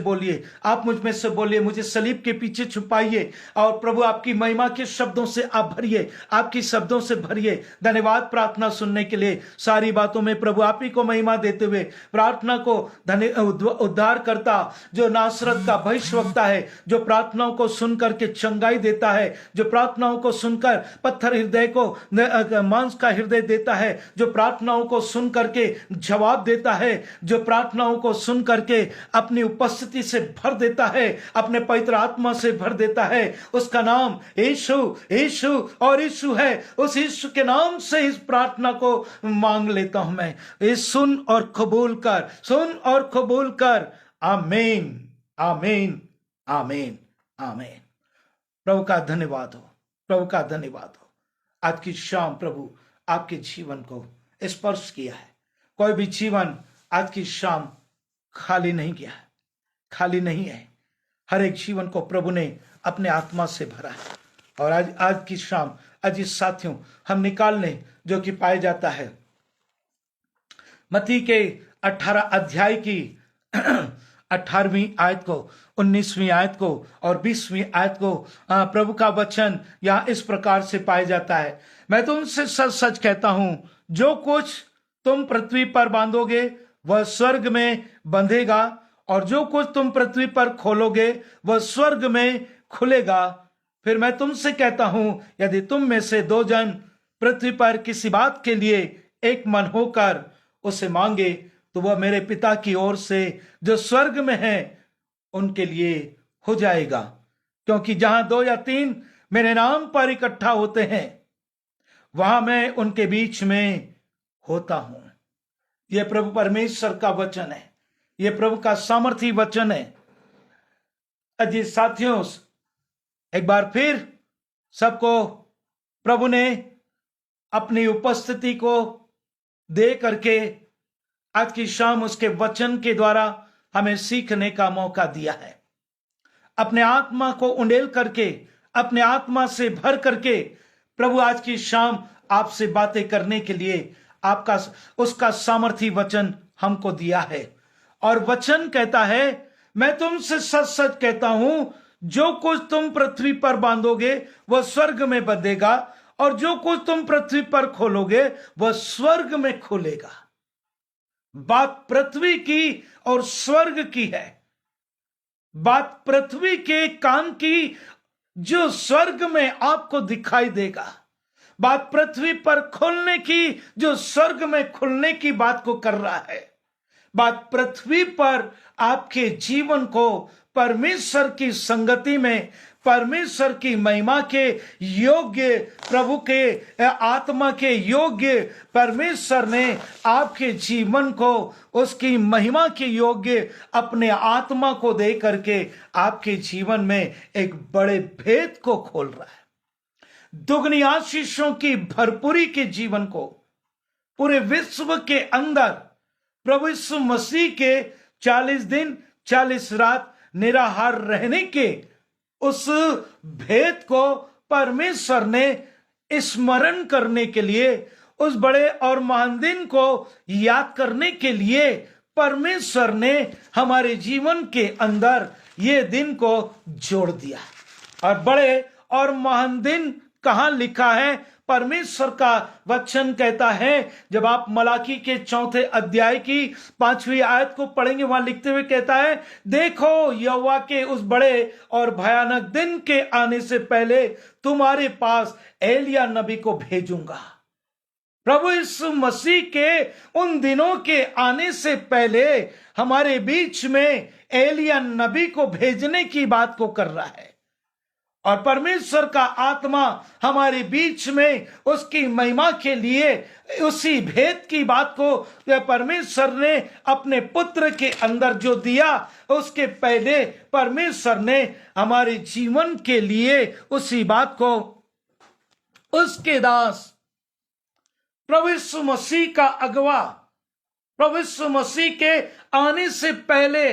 बोलिए, मुझे सलीब के पीछे छुपाइए, और प्रभु आपकी महिमा के शब्दों से आप भरिए, आपकी शब्दों से भरिए। धन्यवाद प्रार्थना सुनने के लिए। सारी बातों में प्रभु आप ही को महिमा देते हुए प्रार्थना को उद्धार करता जो नासरत का भविष्यवक्ता है, जो प्रार्थनाओं को सुनकर के चंगाई देता है, जो प्रार्थनाओं को सुनकर पत्थर हृदय को मांस का हृदय देता है, जो प्रार्थनाओं को सुन करके जवाब देता है, जो प्रार्थनाओं को सुन करके अपनी उपस्थिति से भर देता है, अपने पवित्र आत्मा से भर देता है, उसका नाम यीशु और यीशु है। उस यीशु के नाम से इस प्रार्थना को मांग लेता हूं मैं। ये सुन और कबूल कर। आमीन, आमीन, आमीन, आमीन। प्रभु का धन्यवाद हो। आज की शाम प्रभु आपके जीवन को स्पर्श किया है। कोई भी जीवन आज की शाम खाली नहीं गया है, खाली नहीं है। हर एक जीवन को प्रभु ने अपने आत्मा से भरा है। और आज की शाम अजी साथियों, हम निकाल लें जो कि पाया जाता है मत्ती के 18 अध्याय की 18वीं आयत को, 19वीं आयत को और 20वीं आयत को। प्रभु का वचन यहाँ इस प्रकार से पाया जाता है, मैं तुमसे सच सच कहता हूं, जो कुछ तुम पृथ्वी पर बांधोगे वह स्वर्ग में बंधेगा, और जो कुछ तुम पृथ्वी पर खोलोगे वह स्वर्ग में खुलेगा। फिर मैं तुमसे कहता हूं, यदि तुम में से 2 जन पृथ्वी पर किसी बात के लिए एक मन होकर उसे मांगे, तो वह मेरे पिता की ओर से जो स्वर्ग में है उनके लिए हो जाएगा। क्योंकि जहां 2 या 3 मेरे नाम पर इकट्ठा होते हैं, वहां मैं उनके बीच में होता हूं। यह प्रभु परमेश्वर का वचन है, यह प्रभु का सामर्थी वचन है। अजी साथियों, एक बार फिर सबको प्रभु ने अपनी उपस्थिति को दे करके आज की शाम उसके वचन के द्वारा हमें सीखने का मौका दिया है। अपने आत्मा को उंडेल करके, अपने आत्मा से भर करके प्रभु आज की शाम आपसे बातें करने के लिए आपका उसका सामर्थी वचन हमको दिया है। और वचन कहता है, मैं तुमसे सच सच कहता हूं, जो कुछ तुम पृथ्वी पर बांधोगे वह स्वर्ग में बंधेगा, और जो कुछ तुम पृथ्वी पर खोलोगे वह स्वर्ग में खुलेगा। बात पृथ्वी की और स्वर्ग की है। बात पृथ्वी के काम की जो स्वर्ग में आपको दिखाई देगा, बात पृथ्वी पर खोलने की जो स्वर्ग में खुलने की बात को कर रहा है। बात पृथ्वी पर आपके जीवन को परमेश्वर की संगति में, परमेश्वर की महिमा के योग्य, प्रभु के आत्मा के योग्य परमेश्वर ने आपके जीवन को उसकी महिमा के योग्य अपने आत्मा को दे करके आपके जीवन में एक बड़े भेद को खोल रहा है। दुगनी आशीषों की भरपूरी के जीवन को पूरे विश्व के अंदर प्रभु यीशु मसीह के 40 दिन 40 रात निराहार रहने के उस भेद को परमेश्वर ने स्मरण करने के लिए, उस बड़े और महान दिन को याद करने के लिए परमेश्वर ने हमारे जीवन के अंदर ये दिन को जोड़ दिया। और बड़े और महान दिन कहां लिखा है? परमेश्वर का वचन कहता है, जब आप मलाकी के 4 अध्याय की 5वीं आयत को पढ़ेंगे, वहां लिखते हुए कहता है, देखो यहोवा के उस बड़े और भयानक दिन के आने से पहले तुम्हारे पास एलिया नबी को भेजूंगा। प्रभु यीशु मसीह के उन दिनों के आने से पहले हमारे बीच में एलिया नबी को भेजने की बात को कर रहा है। और परमेश्वर का आत्मा हमारे बीच में उसकी महिमा के लिए उसी भेद की बात को परमेश्वर ने अपने पुत्र के अंदर जो दिया, उसके पहले परमेश्वर ने हमारे जीवन के लिए उसी बात को उसके दास प्रभु यीशु मसीह का अगवा प्रभु यीशु मसीह के आने से पहले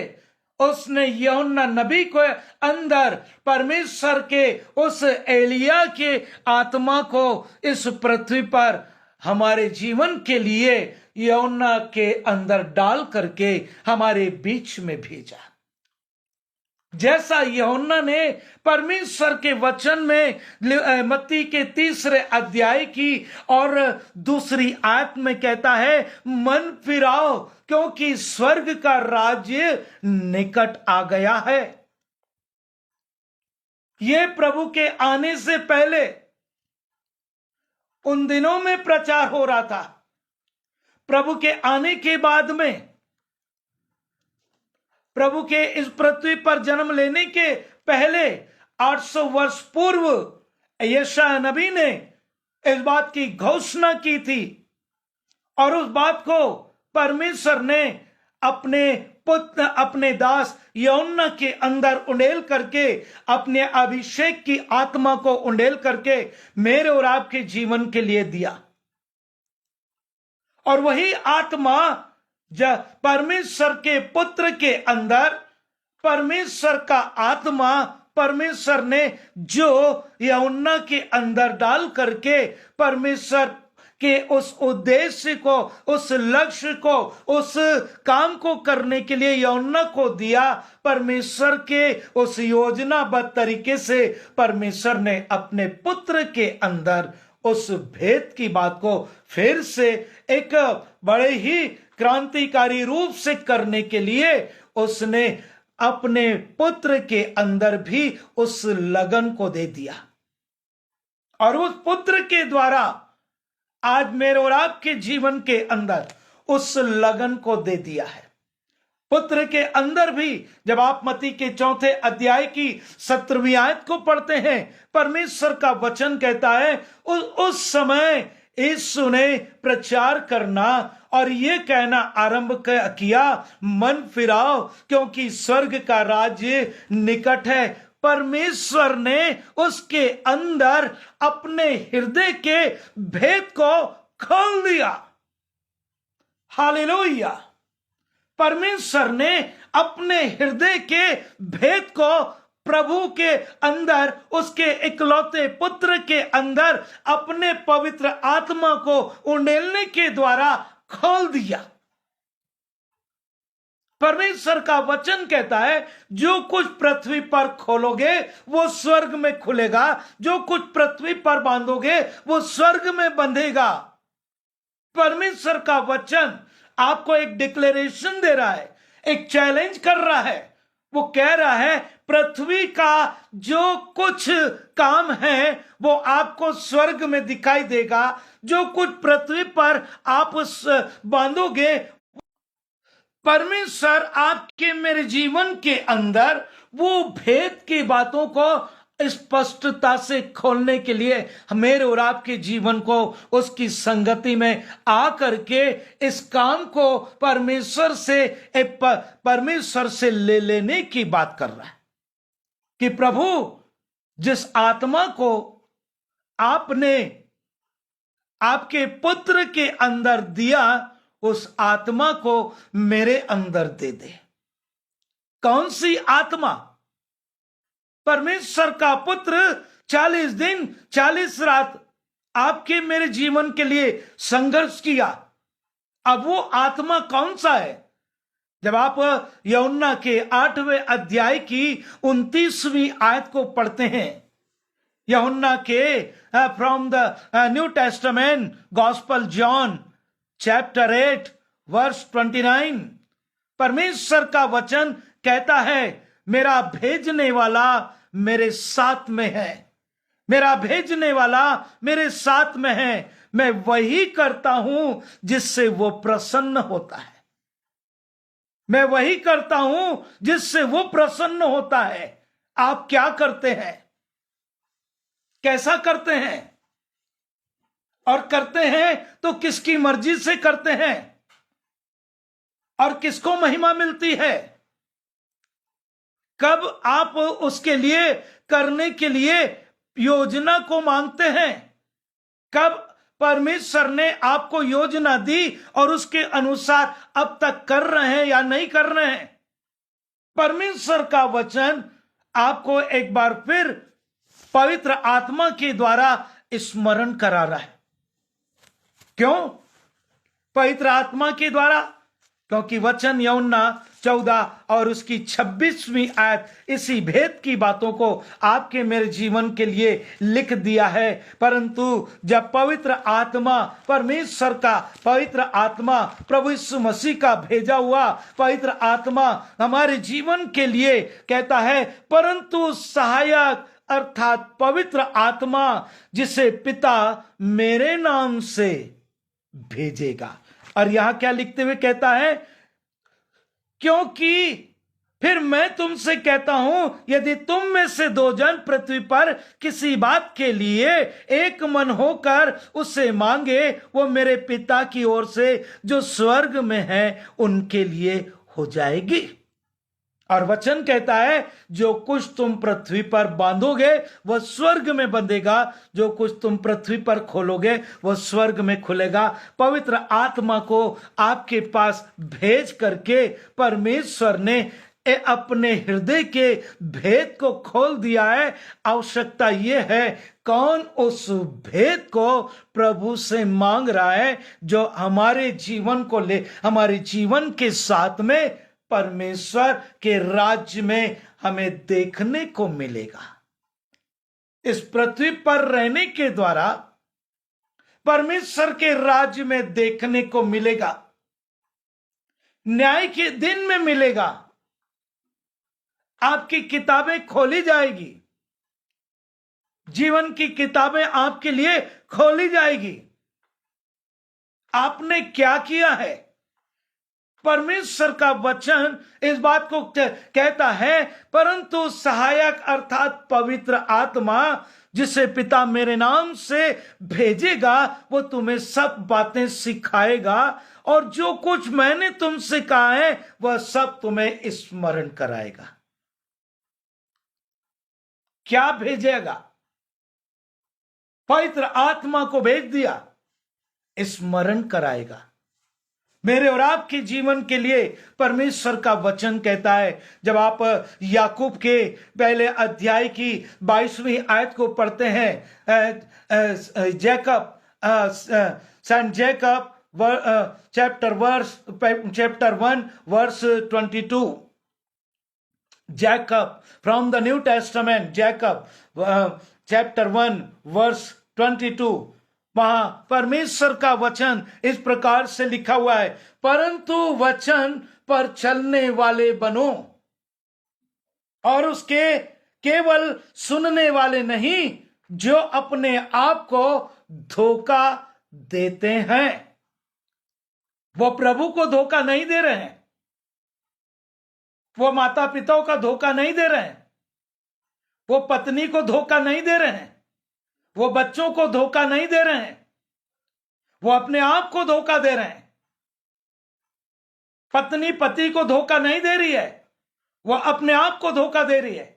उसने यूहन्ना नबी को अंदर परमेश्वर के उस एलिया के आत्मा को इस पृथ्वी पर हमारे जीवन के लिए यूहन्ना के अंदर डाल करके हमारे बीच में भेजा। जैसा यूहन्ना ने परमेश्वर के वचन में मत्ती के 3 अध्याय की और 2 आयत में कहता है, मन फिराओ क्योंकि स्वर्ग का राज्य निकट आ गया है। यह प्रभु के आने से पहले उन दिनों में प्रचार हो रहा था। प्रभु के आने के बाद में, प्रभु के इस पृथ्वी पर जन्म लेने के पहले 800 वर्ष पूर्व यशायाह नबी ने इस बात की घोषणा की थी और उस बात को परमेश्वर ने अपने पुत्र, अपने दास यूहन्ना के अंदर उंडेल करके, अपने अभिषेक की आत्मा को उंडेल करके मेरे और आपके जीवन के लिए दिया। और वही आत्मा जब परमेश्वर के पुत्र के अंदर, परमेश्वर का आत्मा परमेश्वर ने जो यूहन्ना के अंदर डाल करके परमेश्वर के उस उद्देश्य को, उस लक्ष्य को, उस काम को करने के लिए यूहन्ना को दिया। परमेश्वर के उस योजनाबद्ध तरीके से परमेश्वर ने अपने पुत्र के अंदर उस भेद की बात को फिर से एक बड़े ही क्रांतिकारी रूप से करने के लिए उसने अपने पुत्र के अंदर भी उस लगन को दे दिया। और उस पुत्र के द्वारा आज मेरे और आपके जीवन के अंदर उस लगन को दे दिया है। पुत्र के अंदर भी जब आप मत्ती के 4 अध्याय की 17वीं आयत को पढ़ते हैं, परमेश्वर का वचन कहता है उस समय यीशु ने प्रचार करना और ये कहना आरंभ किया, मन फिराओ क्योंकि स्वर्ग का राज्य निकट है। परमेश्वर ने उसके अंदर अपने हृदय के भेद को खोल दिया। हालेलुया। परमेश्वर ने अपने हृदय के भेद को प्रभु के अंदर, उसके इकलौते पुत्र के अंदर अपने पवित्र आत्मा को उंडेलने के द्वारा खोल दिया। परमेश्वर का वचन कहता है, जो कुछ पृथ्वी पर खोलोगे वो स्वर्ग में खुलेगा, जो कुछ पृथ्वी पर बांधोगे वो स्वर्ग में बंधेगा। परमेश्वर का वचन आपको एक डिक्लेरेशन दे रहा है, एक चैलेंज कर रहा है। वो कह रहा है पृथ्वी का जो कुछ काम है वो आपको स्वर्ग में दिखाई देगा। जो कुछ पृथ्वी पर आप बांधोगे, परमेश्वर आपके मेरे जीवन के अंदर वो भेद की बातों को स्पष्टता से खोलने के लिए मेरे और आपके जीवन को उसकी संगति में आकर के इस काम को परमेश्वर से ले लेने की बात कर रहा है कि प्रभु जिस आत्मा को आपने आपके पुत्र के अंदर दिया, उस आत्मा को मेरे अंदर दे दे। कौन सी आत्मा? परमेश्वर का पुत्र 40 दिन 40 रात आपके मेरे जीवन के लिए संघर्ष किया। अब वो आत्मा कौन सा है? जब आप यूहन्ना के 8वें अध्याय की 29वीं आयत को पढ़ते हैं, यूहन्ना के from the New Testament gospel John chapter 8 verse 29, परमेश्वर का वचन कहता है, मेरा भेजने वाला मेरे साथ में है, मेरा भेजने वाला मेरे साथ में है, मैं वही करता हूं जिससे वो प्रसन्न होता है, मैं वही करता हूं जिससे वो प्रसन्न होता है। आप क्या करते हैं? कैसा करते हैं? और करते हैं तो किसकी मर्जी से करते हैं? और किसको महिमा मिलती है? कब आप उसके लिए करने के लिए योजना को मांगते हैं? कब परमेश्वर ने आपको योजना दी और उसके अनुसार अब तक कर रहे हैं या नहीं कर रहे हैं? परमेश्वर का वचन आपको एक बार फिर पवित्र आत्मा के द्वारा स्मरण करा रहा है। क्यों पवित्र आत्मा के द्वारा? क्योंकि वचन यूहन्ना 14 और उसकी 26वीं आयत इसी भेद की बातों को आपके मेरे जीवन के लिए लिख दिया है। परंतु जब पवित्र आत्मा, परमेश्वर का पवित्र आत्मा, प्रभु यीशु मसीह का भेजा हुआ पवित्र आत्मा हमारे जीवन के लिए कहता है, परंतु सहायक अर्थात पवित्र आत्मा जिसे पिता मेरे नाम से भेजेगा। और यहां क्या लिखते हुए कहता है, क्योंकि फिर मैं तुमसे कहता हूं, यदि तुम में से 2 जन पृथ्वी पर किसी बात के लिए एक मन होकर उससे मांगे, वो मेरे पिता की ओर से जो स्वर्ग में है उनके लिए हो जाएगी। और वचन कहता है, जो कुछ तुम पृथ्वी पर बांधोगे वह स्वर्ग में बंधेगा, जो कुछ तुम पृथ्वी पर खोलोगे वह स्वर्ग में खुलेगा। पवित्र आत्मा को आपके पास भेज करके परमेश्वर ने अपने हृदय के भेद को खोल दिया है। आवश्यकता यह है, कौन उस भेद को प्रभु से मांग रहा है, जो हमारे जीवन को ले, हमारे जीवन के साथ में परमेश्वर के राज्य में हमें देखने को मिलेगा। इस पृथ्वी पर रहने के द्वारा परमेश्वर के राज्य में देखने को मिलेगा, न्याय के दिन में मिलेगा। आपकी किताबें खोली जाएगी, जीवन की किताबें आपके लिए खोली जाएगी। आपने क्या किया है? परमेश्वर का वचन इस बात को कहता है, परंतु सहायक अर्थात पवित्र आत्मा जिसे पिता मेरे नाम से भेजेगा, वो तुम्हें सब बातें सिखाएगा और जो कुछ मैंने तुमसे कहा है वह सब तुम्हें स्मरण कराएगा। क्या भेजेगा? पवित्र आत्मा को भेज दिया, स्मरण कराएगा। मेरे और आपके जीवन के लिए परमेश्वर का वचन कहता है, जब आप याकूब के पहले अध्याय की 22वीं आयत को पढ़ते हैं, Saint Jacob chapter 1 verse 22, Jacob from the New Testament, Jacob chapter 1 verse 22, वहां परमेश्वर का वचन इस प्रकार से लिखा हुआ है, परंतु वचन पर चलने वाले बनो और उसके केवल सुनने वाले नहीं, जो अपने आप को धोखा देते हैं। वो प्रभु को धोखा नहीं दे रहे हैं, वो माता पिताओं का धोखा नहीं दे रहे हैं, वो पत्नी को धोखा नहीं दे रहे हैं, वो बच्चों को धोखा नहीं दे रहे हैं, वो अपने आप को धोखा दे रहे हैं। पत्नी पति को धोखा नहीं दे रही है, वो अपने आप को धोखा दे रही है।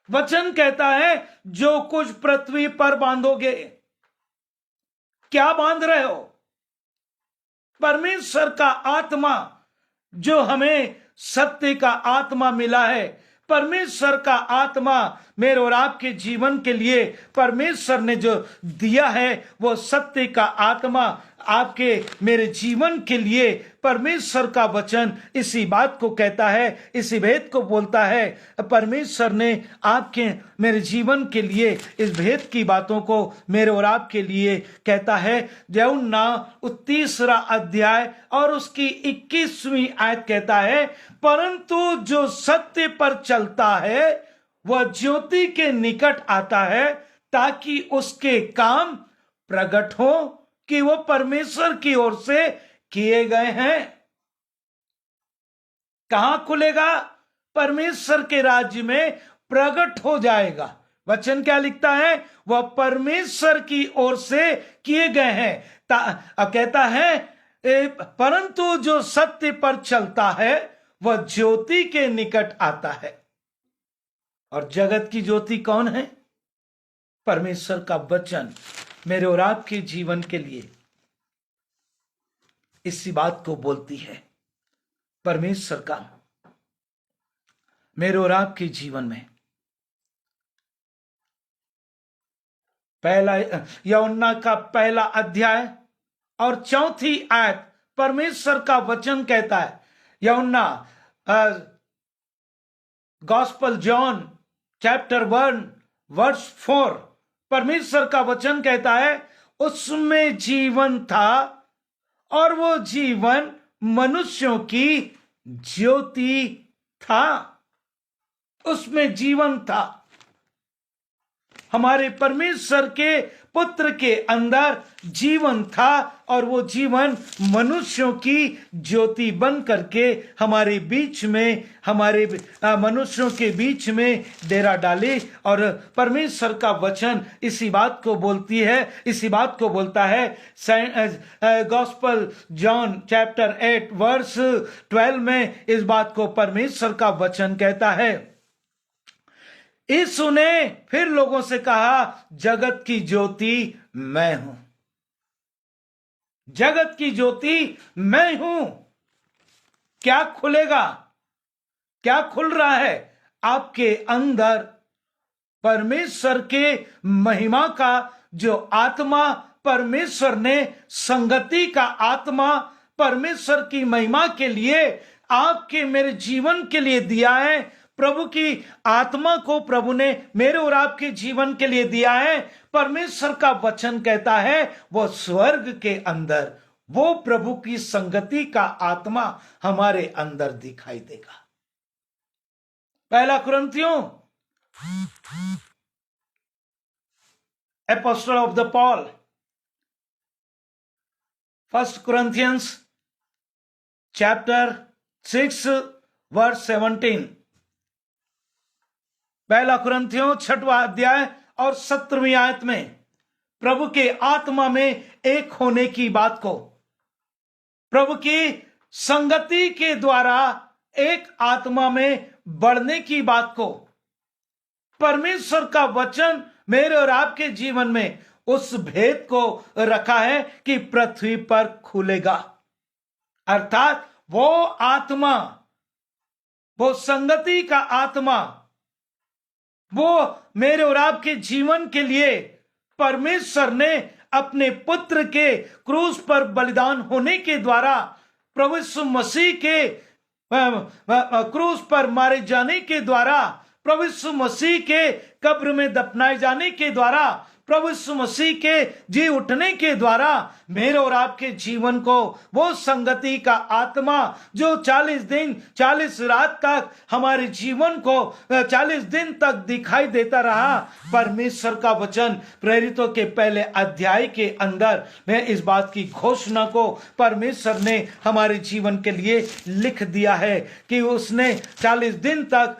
वचन कहता है, जो कुछ पृथ्वी पर बांधोगे, क्या बांध रहे हो? परमेश्वर का आत्मा, जो हमें सत्य का आत्मा मिला है, परमेश्वर का आत्मा मेरे और आपके जीवन के लिए परमेश्वर ने जो दिया है, वो सत्य का आत्मा आपके मेरे जीवन के लिए परमेश्वर का वचन इसी बात को कहता है, इसी भेद को बोलता है। परमेश्वर ने आपके मेरे जीवन के लिए इस भेद की बातों को मेरे और आपके लिए कहता है। यूहन्ना 3 अध्याय और उसकी 21वीं आयत कहता है, परंतु जो सत्य पर चलता है वह ज्योति के निकट आता है, ताकि उसके काम प्रकट हो कि वो परमेश्वर की ओर से किए गए हैं। कहां खुलेगा? परमेश्वर के राज्य में प्रकट हो जाएगा। वचन क्या लिखता है? वह परमेश्वर की ओर से किए गए हैं। अब कहता है, परंतु जो सत्य पर चलता है वह ज्योति के निकट आता है। और जगत की ज्योति कौन है? परमेश्वर का वचन। मेरे और आपके जीवन के लिए इसी बात को बोलती है। परमेश्वर का मेरे और आपके जीवन में पहला यूहन्ना का पहला अध्याय और चौथी आयत परमेश्वर का वचन कहता है। यूहन्ना गॉस्पल जॉन चैप्टर 1 वर्स 4 परमेश्वर का वचन कहता है, उसमें जीवन था और वो जीवन मनुष्यों की ज्योति था। उसमें जीवन था। हमारे परमेश्वर के पुत्र के अंदर जीवन था और वो जीवन मनुष्यों की ज्योति बन करके हमारे बीच में, हमारे मनुष्यों के बीच में डेरा डाले। और परमेश्वर का वचन इसी बात को बोलती है, इसी बात को बोलता है। गॉस्पल जॉन चैप्टर 8 वर्स 12 में इस बात को परमेश्वर का वचन कहता है। यीशु ने फिर लोगों से कहा, जगत की ज्योति मैं हूं। जगत की ज्योति मैं हूं। क्या खुलेगा? क्या खुल रहा है आपके अंदर? परमेश्वर के महिमा का जो आत्मा परमेश्वर ने संगति का आत्मा परमेश्वर की महिमा के लिए आपके मेरे जीवन के लिए दिया है। प्रभु की आत्मा को प्रभु ने मेरे और आपके जीवन के लिए दिया है। परमेश्वर का वचन कहता है वो स्वर्ग के अंदर वो प्रभु की संगति का आत्मा हमारे अंदर दिखाई देगा। पहला कुरिन्थियों apostle of the Paul, 1 Corinthians chapter 6 verse 17। पहला कुरिन्थियों 6वां अध्याय और 17वीं आयत में प्रभु के आत्मा में एक होने की बात को, प्रभु की संगति के द्वारा एक आत्मा में बढ़ने की बात को परमेश्वर का वचन मेरे और आपके जीवन में उस भेद को रखा है कि पृथ्वी पर खुलेगा। अर्थात वो आत्मा, वो संगति का आत्मा, वो मेरे और आपके जीवन के लिए परमेश्वर ने अपने पुत्र के क्रूस पर बलिदान होने के द्वारा, प्रभु यीशु मसीह के क्रूस पर मारे जाने के द्वारा, प्रभु यीशु मसीह के कब्र में दफनाए जाने के द्वारा, प्रभु यीशु मसीह के जी उठने के द्वारा मेरे और आपके जीवन को वो संगति का आत्मा जो 40 दिन 40 रात तक हमारे जीवन को 40 दिन तक दिखाई देता रहा। परमेश्वर का वचन प्रेरितों के पहले अध्याय के अंदर में इस बात की घोषणा को परमेश्वर ने हमारे जीवन के लिए लिख दिया है कि उसने 40 दिन तक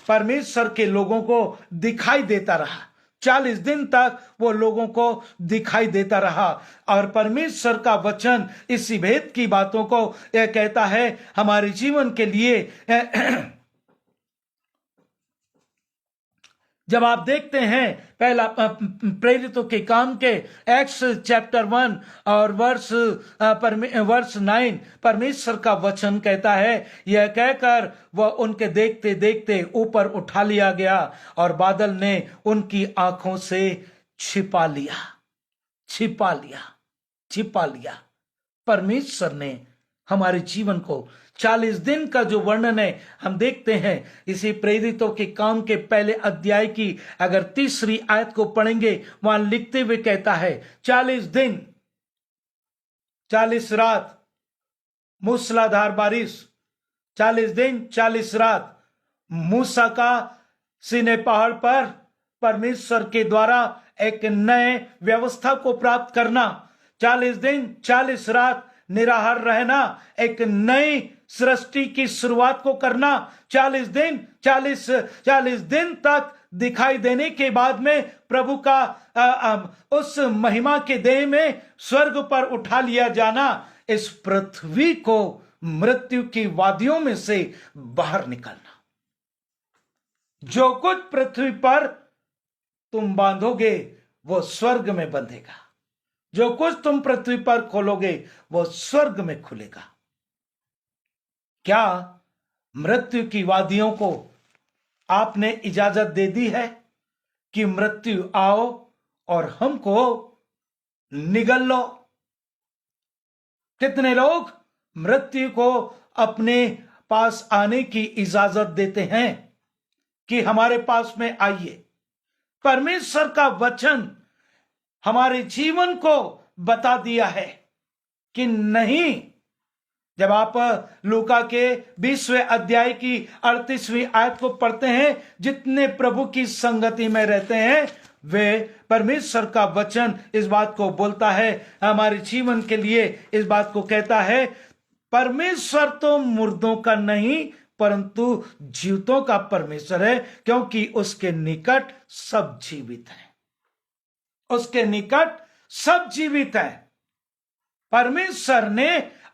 परमेश्वर के लोगों को दिखाई देता रहा। 40 दिन तक वो लोगों को दिखाई देता रहा। और परमेश्वर का वचन इसी भेद की बातों को यह कहता है हमारे जीवन के लिए। जब आप देखते हैं पहला प्रेरितों के काम के एक्स चैप्टर 1 और वर्स 9 परमेश्वर का वचन कहता है, यह कहकर वह उनके देखते देखते ऊपर उठा लिया गया और बादल ने उनकी आंखों से छिपा लिया। परमेश्वर ने हमारे जीवन को 40 दिन का जो वर्णन है हम देखते हैं इसी प्रेरितों के काम के पहले अध्याय की अगर 3री आयत को पढ़ेंगे, वहां लिखते हुए कहता है 40 दिन 40 रात मूसलाधार बारिश, 40 दिन 40 रात मूसा का सीने पहाड़ पर परमेश्वर के द्वारा एक नए व्यवस्था को प्राप्त करना, 40 दिन 40 रात निराहार रहना, एक नई सृष्टि की शुरुआत को करना, 40 दिन तक दिखाई देने के बाद में प्रभु का उस महिमा के देह में स्वर्ग पर उठा लिया जाना, इस पृथ्वी को मृत्यु की वादियों में से बाहर निकलना। जो कुछ पृथ्वी पर तुम बांधोगे वो स्वर्ग में बंधेगा, जो कुछ तुम पृथ्वी पर खोलोगे वो स्वर्ग में खुलेगा। क्या मृत्यु की वादियों को आपने इजाजत दे दी है कि मृत्यु आओ और हमको निगल लो? कितने लोग मृत्यु को अपने पास आने की इजाजत देते हैं कि हमारे पास में आइए। परमेश्वर का वचन हमारे जीवन को बता दिया है कि नहीं। जब आप लूका के 20वें अध्याय की 38वीं आयत को पढ़ते हैं, जितने प्रभु की संगति में रहते हैं वे, परमेश्वर का वचन इस बात को बोलता है, हमारे जीवन के लिए इस बात को कहता है, परमेश्वर तो मुर्दों का नहीं परंतु जीवितों का परमेश्वर है, क्योंकि उसके निकट सब जीवित हैं। उसके निकट सब जीवित हैं। परमेश्वर ने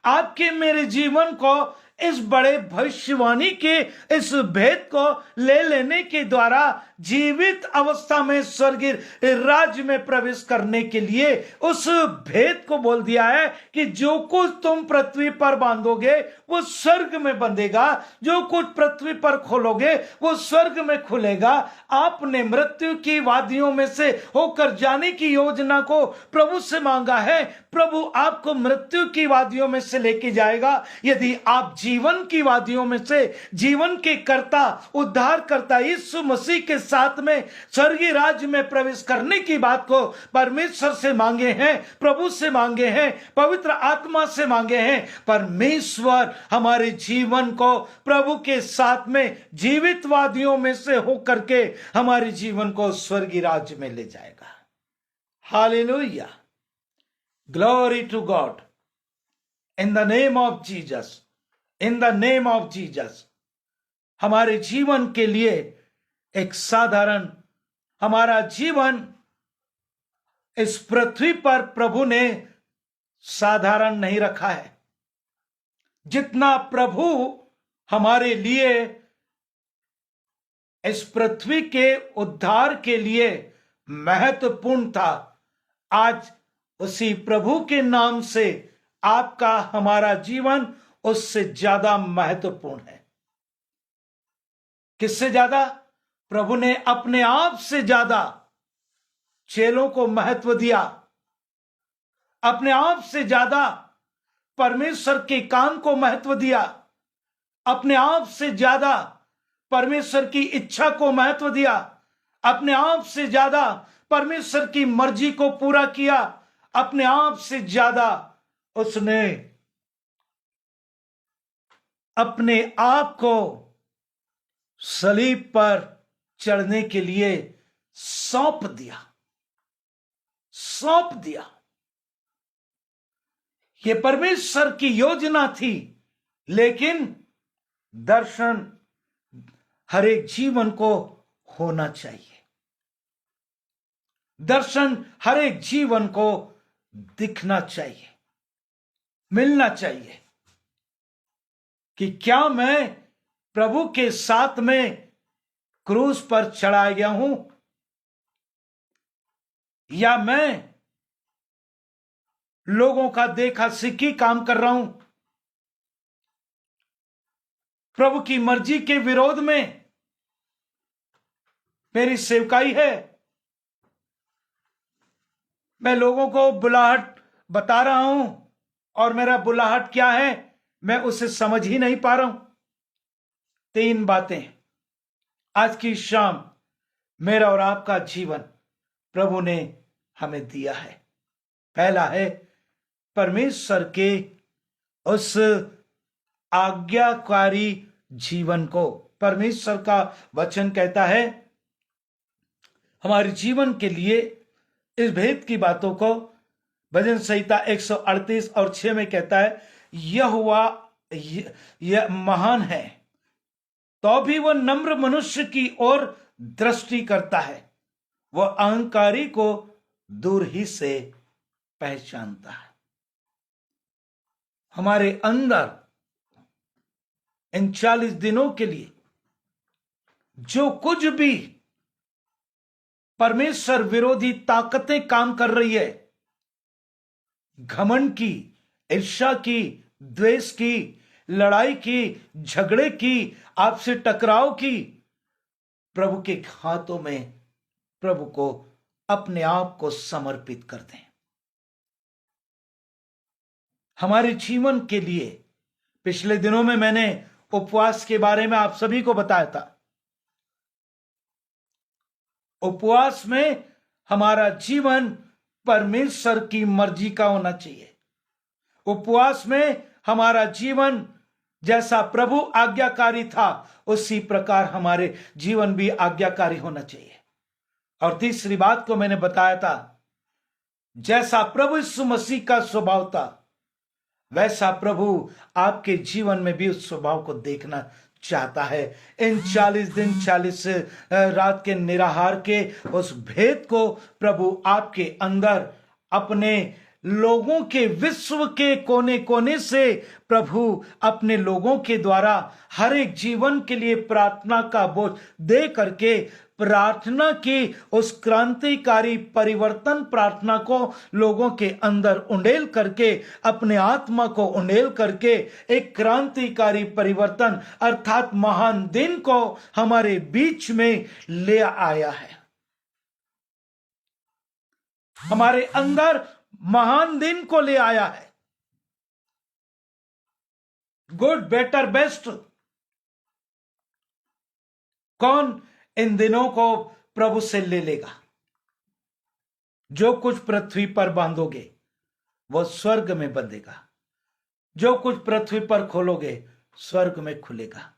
आपके मेरे जीवन को इस बड़े भविष्यवाणी के इस भेद को ले लेने के द्वारा जीवित अवस्था में स्वर्गीय राज्य में प्रवेश करने के लिए उस भेद को बोल दिया है कि जो कुछ तुम पृथ्वी पर बांधोगे वो स्वर्ग में बंधेगा, जो कुछ पृथ्वी पर खोलोगे वो स्वर्ग में खुलेगा। आपने मृत्यु की वादियों में से होकर जाने की योजना को प्रभु से मांगा है, प्रभु आपको मृत्यु की वादियों में से लेके जाएगा। यदि आप जीवन की वादियों में से जीवन के कर्ता उद्धार करता यीशु मसीह के साथ में स्वर्गीय राज्य में प्रवेश करने की बात को परमेश्वर से मांगे हैं, प्रभु से मांगे हैं, पवित्र आत्मा से मांगे हैं, परमेश्वर हमारे जीवन को प्रभु के साथ में जीवित वादियों में से होकर के हमारे जीवन को स्वर्गीय राज्य में ले जाएगा। Hallelujah, glory to God, in the name of Jesus, in the name of Jesus. हमारे जीवन के लिए एक साधारण, हमारा जीवन इस पृथ्वी पर प्रभु ने साधारण नहीं रखा है। जितना प्रभु हमारे लिए इस पृथ्वी के उद्धार के लिए महत्वपूर्ण था, आज उसी प्रभु के नाम से आपका हमारा जीवन उससे ज्यादा महत्वपूर्ण है। किससे ज्यादा? प्रभु ने अपने आप से ज्यादा चेलों को महत्व दिया, अपने आप से ज्यादा परमेश्वर के काम को महत्व दिया, अपने आप से ज्यादा परमेश्वर की इच्छा को महत्व दिया, अपने आप से ज्यादा परमेश्वर की मर्जी को पूरा किया, अपने आप से ज्यादा उसने अपने आप को सलीब पर चढ़ने के लिए सौंप दिया। यह परमेश्वर की योजना थी, लेकिन दर्शन हर एक जीवन को होना चाहिए। दर्शन हर एक जीवन को दिखना चाहिए, मिलना चाहिए कि क्या मैं प्रभु के साथ में क्रूस पर चढ़ाया गया हूं या मैं लोगों का देखा सीखी काम कर रहा हूं। प्रभु की मर्जी के विरोध में मेरी सेवकाई है। मैं लोगों को बुलाहट बता रहा हूं और मेरा बुलाहट क्या है मैं उसे समझ ही नहीं पा रहा हूं। 3 बातें आज की शाम मेरा और आपका जीवन प्रभु ने हमें दिया है। पहला है परमेश्वर के उस आज्ञाकारी जीवन को। परमेश्वर का वचन कहता है हमारे जीवन के लिए इस भेद की बातों को भजन संहिता 138 और 6 में कहता है, यहोवा यह महान है तो भी वह नम्र मनुष्य की ओर दृष्टि करता है, वह अहंकारी को दूर ही से पहचानता है। हमारे अंदर इन 40 दिनों के लिए जो कुछ भी परमेश्वर विरोधी ताकतें काम कर रही है, घमंड की, ईर्ष्या की, द्वेष की, लड़ाई की, झगड़े की, आपसे टकराव की, प्रभु के हाथों में प्रभु को अपने आप को समर्पित कर दें। हमारे जीवन के लिए पिछले दिनों में मैंने उपवास के बारे में आप सभी को बताया था। उपवास में हमारा जीवन परमेश्वर की मर्जी का होना चाहिए। उपवास में हमारा जीवन जैसा प्रभु आज्ञाकारी था उसी प्रकार हमारे जीवन भी आज्ञाकारी होना चाहिए। और तीसरी बात को मैंने बताया था, जैसा प्रभु यीशु मसीह का स्वभाव था वैसा प्रभु आपके जीवन में भी उस स्वभाव को देखना चाहता है। इन 40 दिन 40 रात के निराहार के उस भेद को प्रभु आपके अंदर अपने लोगों के, विश्व के कोने कोने से प्रभु अपने लोगों के द्वारा हर एक जीवन के लिए प्रार्थना का बोझ दे करके प्रार्थना की उस क्रांतिकारी परिवर्तन प्रार्थना को लोगों के अंदर उंडेल करके, अपने आत्मा को उंडेल करके एक क्रांतिकारी परिवर्तन अर्थात महान दिन को हमारे बीच में ले आया है। हमारे अंदर महान दिन को ले आया है। Good, better, best. कौन इन दिनों को प्रभु से ले लेगा? जो कुछ पृथ्वी पर बांधोगे वो स्वर्ग में बंधेगा, जो कुछ पृथ्वी पर खोलोगे स्वर्ग में खुलेगा।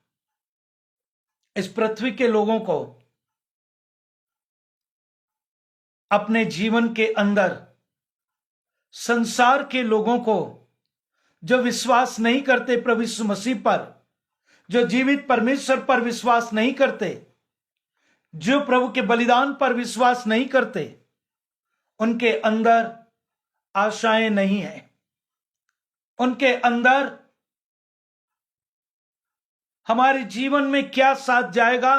इस पृथ्वी के लोगों को अपने जीवन के अंदर, संसार के लोगों को जो विश्वास नहीं करते प्रभु यीशु मसीह पर, जो जीवित परमेश्वर पर विश्वास नहीं करते, जो प्रभु के बलिदान पर विश्वास नहीं करते, उनके अंदर आशाएं नहीं है। उनके अंदर हमारे जीवन में क्या साथ जाएगा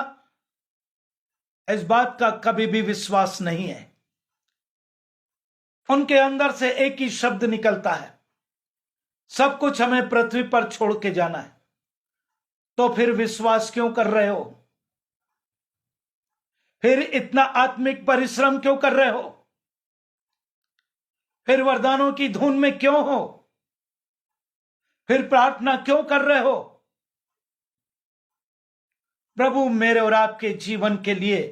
इस बात का कभी भी विश्वास नहीं है। उनके अंदर से एक ही शब्द निकलता है, सब कुछ हमें पृथ्वी पर छोड़ के जाना है। तो फिर विश्वास क्यों कर रहे हो? फिर इतना आत्मिक परिश्रम क्यों कर रहे हो? फिर वरदानों की धुन में क्यों हो? फिर प्रार्थना क्यों कर रहे हो? प्रभु मेरे और आपके जीवन के लिए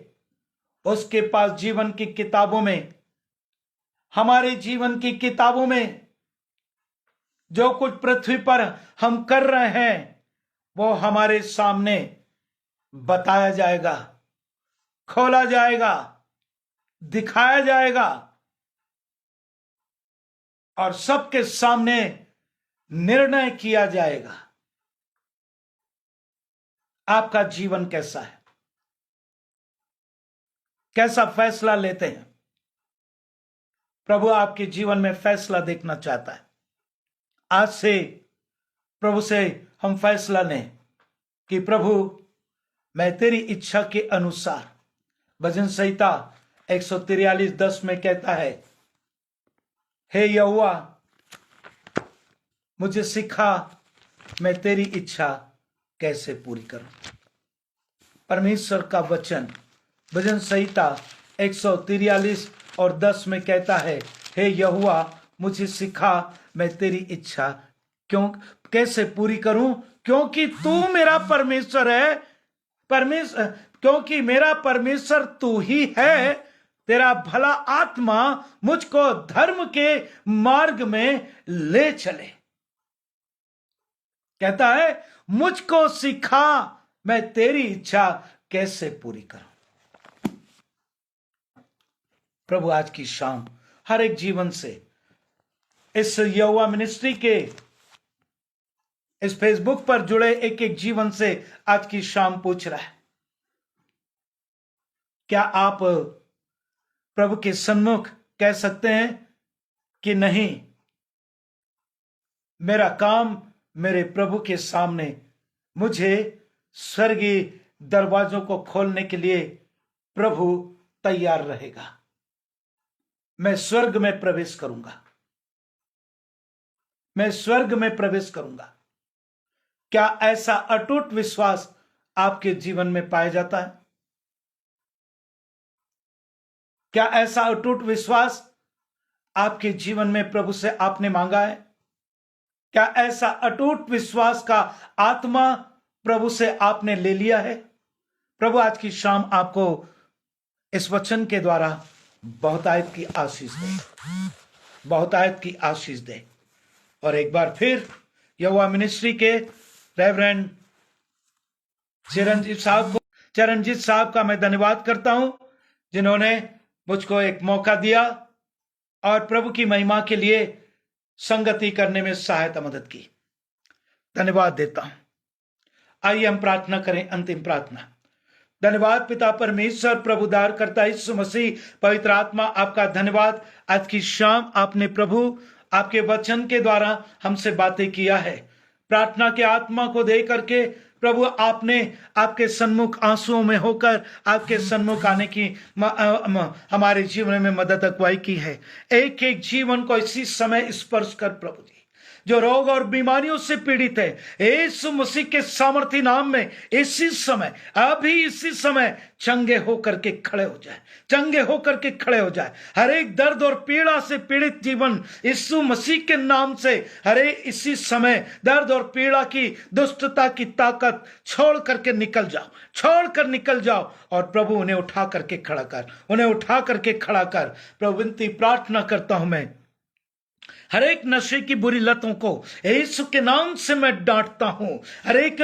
उसके पास जीवन की किताबों में, हमारे जीवन की किताबों में जो कुछ पृथ्वी पर हम कर रहे हैं वो हमारे सामने बताया जाएगा, खोला जाएगा, दिखाया जाएगा और सबके सामने निर्णय किया जाएगा। आपका जीवन कैसा है? कैसा फैसला लेते हैं? प्रभु आपके जीवन में फैसला देखना चाहता है। आज से प्रभु से हम फैसला लें कि प्रभु मैं तेरी इच्छा के अनुसार, भजन संहिता 143:10 में कहता है, हे यहोवा मुझे सिखा मैं तेरी इच्छा कैसे पूरी करूं। परमेश्वर का वचन भजन संहिता 143:10 में कहता है, हे यहोवा मुझे सिखा मैं तेरी इच्छा कैसे पूरी करूं, क्योंकि तू मेरा परमेश्वर है। क्योंकि मेरा परमेश्वर तू ही है। तेरा भला आत्मा मुझको धर्म के मार्ग में ले चले। कहता है मुझको सिखा मैं तेरी इच्छा कैसे पूरी करूं। प्रभु आज की शाम हर एक जीवन से, इस यहोवा मिनिस्ट्री के इस फेसबुक पर जुड़े एक एक जीवन से आज की शाम पूछ रहा है, क्या आप प्रभु के सन्मुख कह सकते हैं कि नहीं, मेरा काम मेरे प्रभु के सामने, मुझे स्वर्गीय दरवाजों को खोलने के लिए प्रभु तैयार रहेगा। मैं स्वर्ग में प्रवेश करूंगा, मैं स्वर्ग में प्रवेश करूंगा। क्या ऐसा अटूट विश्वास आपके जीवन में पाया जाता है? क्या ऐसा अटूट विश्वास आपके जीवन में प्रभु से आपने मांगा है? क्या ऐसा अटूट विश्वास का आत्मा प्रभु से आपने ले लिया है? प्रभु आज की शाम आपको इस वचन के द्वारा बहुतायत की आशीष दे, बहुतायत की आशीष दे। और एक बार फिर यहोवा मिनिस्ट्री के रेवरेंड चरणजीत साहब का मैं धन्यवाद करता हूं, जिन्होंने मुझको एक मौका दिया और प्रभु की महिमा के लिए संगति करने में सहायता मदद की। धन्यवाद देता हूं। आइए हम प्रार्थना करें, अंतिम प्रार्थना। धन्यवाद पिता परमेश्वर, प्रभु उद्धार करता यीशु मसीह, पवित्र आत्मा, आपका धन्यवाद। आज की शाम आपने प्रभु आपके वचन के द्वारा हमसे बातें किया है। प्रार्थना के आत्मा को दे करके प्रभु आपने आपके सन्मुख आंसुओं में होकर आपके सन्मुख आने की हमारे जीवन में मदद अगुवाई की है। एक एक जीवन को इसी समय स्पर्श कर प्रभु जी, जो रोग और बीमारियों से पीड़ित है, यीशु मसीह के सामर्थी नाम में इसी समय, अभी इसी समय चंगे होकर के खड़े हो जाए, चंगे होकर के खड़े हो जाए। हर एक दर्द और पीड़ा से पीड़ित जीवन यीशु मसीह के नाम से, हरे इसी समय दर्द और पीड़ा की, दुष्टता की ताकत छोड़ करके निकल जाओ, छोड़ कर निकल जाओ। और प्रभु उन्हें उठा करके खड़ा कर, उन्हें उठा करके खड़ा कर। प्रभु विनती प्रार्थना करता हूं मैं, हर एक नशे की बुरी लतों को यीशु के नाम से मैं डांटता हूं। हर एक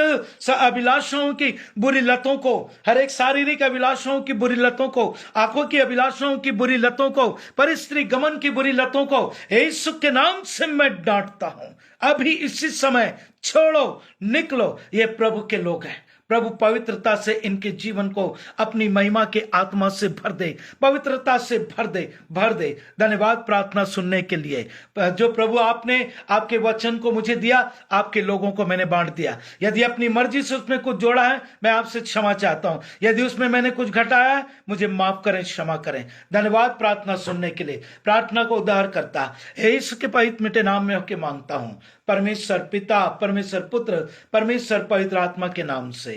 अभिलाषाओं की बुरी लतों को, हर एक शारीरिक अभिलाषाओं की बुरी लतों को, आंखों की अभिलाषाओं की बुरी लतों को, परिस्त्री गमन की बुरी लतों को यीशु के नाम से मैं डांटता हूं। अभी इसी समय छोड़ो, निकलो। ये प्रभु के लोग हैं। प्रभु पवित्रता से इनके जीवन को अपनी महिमा के आत्मा से भर दे, पवित्रता से भर दे, भर दे। धन्यवाद प्रार्थना सुनने के लिए। जो प्रभु आपने आपके वचन को मुझे दिया, आपके लोगों को मैंने बांट दिया। यदि अपनी मर्जी से उसमें कुछ जोड़ा है, मैं आपसे क्षमा चाहता हूं। यदि उसमें मैंने कुछ घटाया है, मुझे माफ करें, क्षमा करें। धन्यवाद प्रार्थना सुनने के लिए। प्रार्थना को उद्धार करता यीशु के पवित्र मिटे नाम में होकर मांगता हूं, परमेश्वर पिता, परमेश्वर पुत्र, परमेश्वर पवित्र आत्मा के नाम से।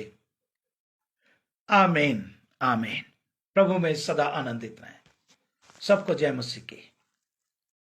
आमीन, आमीन। प्रभु में सदा आनंदित रहें। सबको जय मसीह की।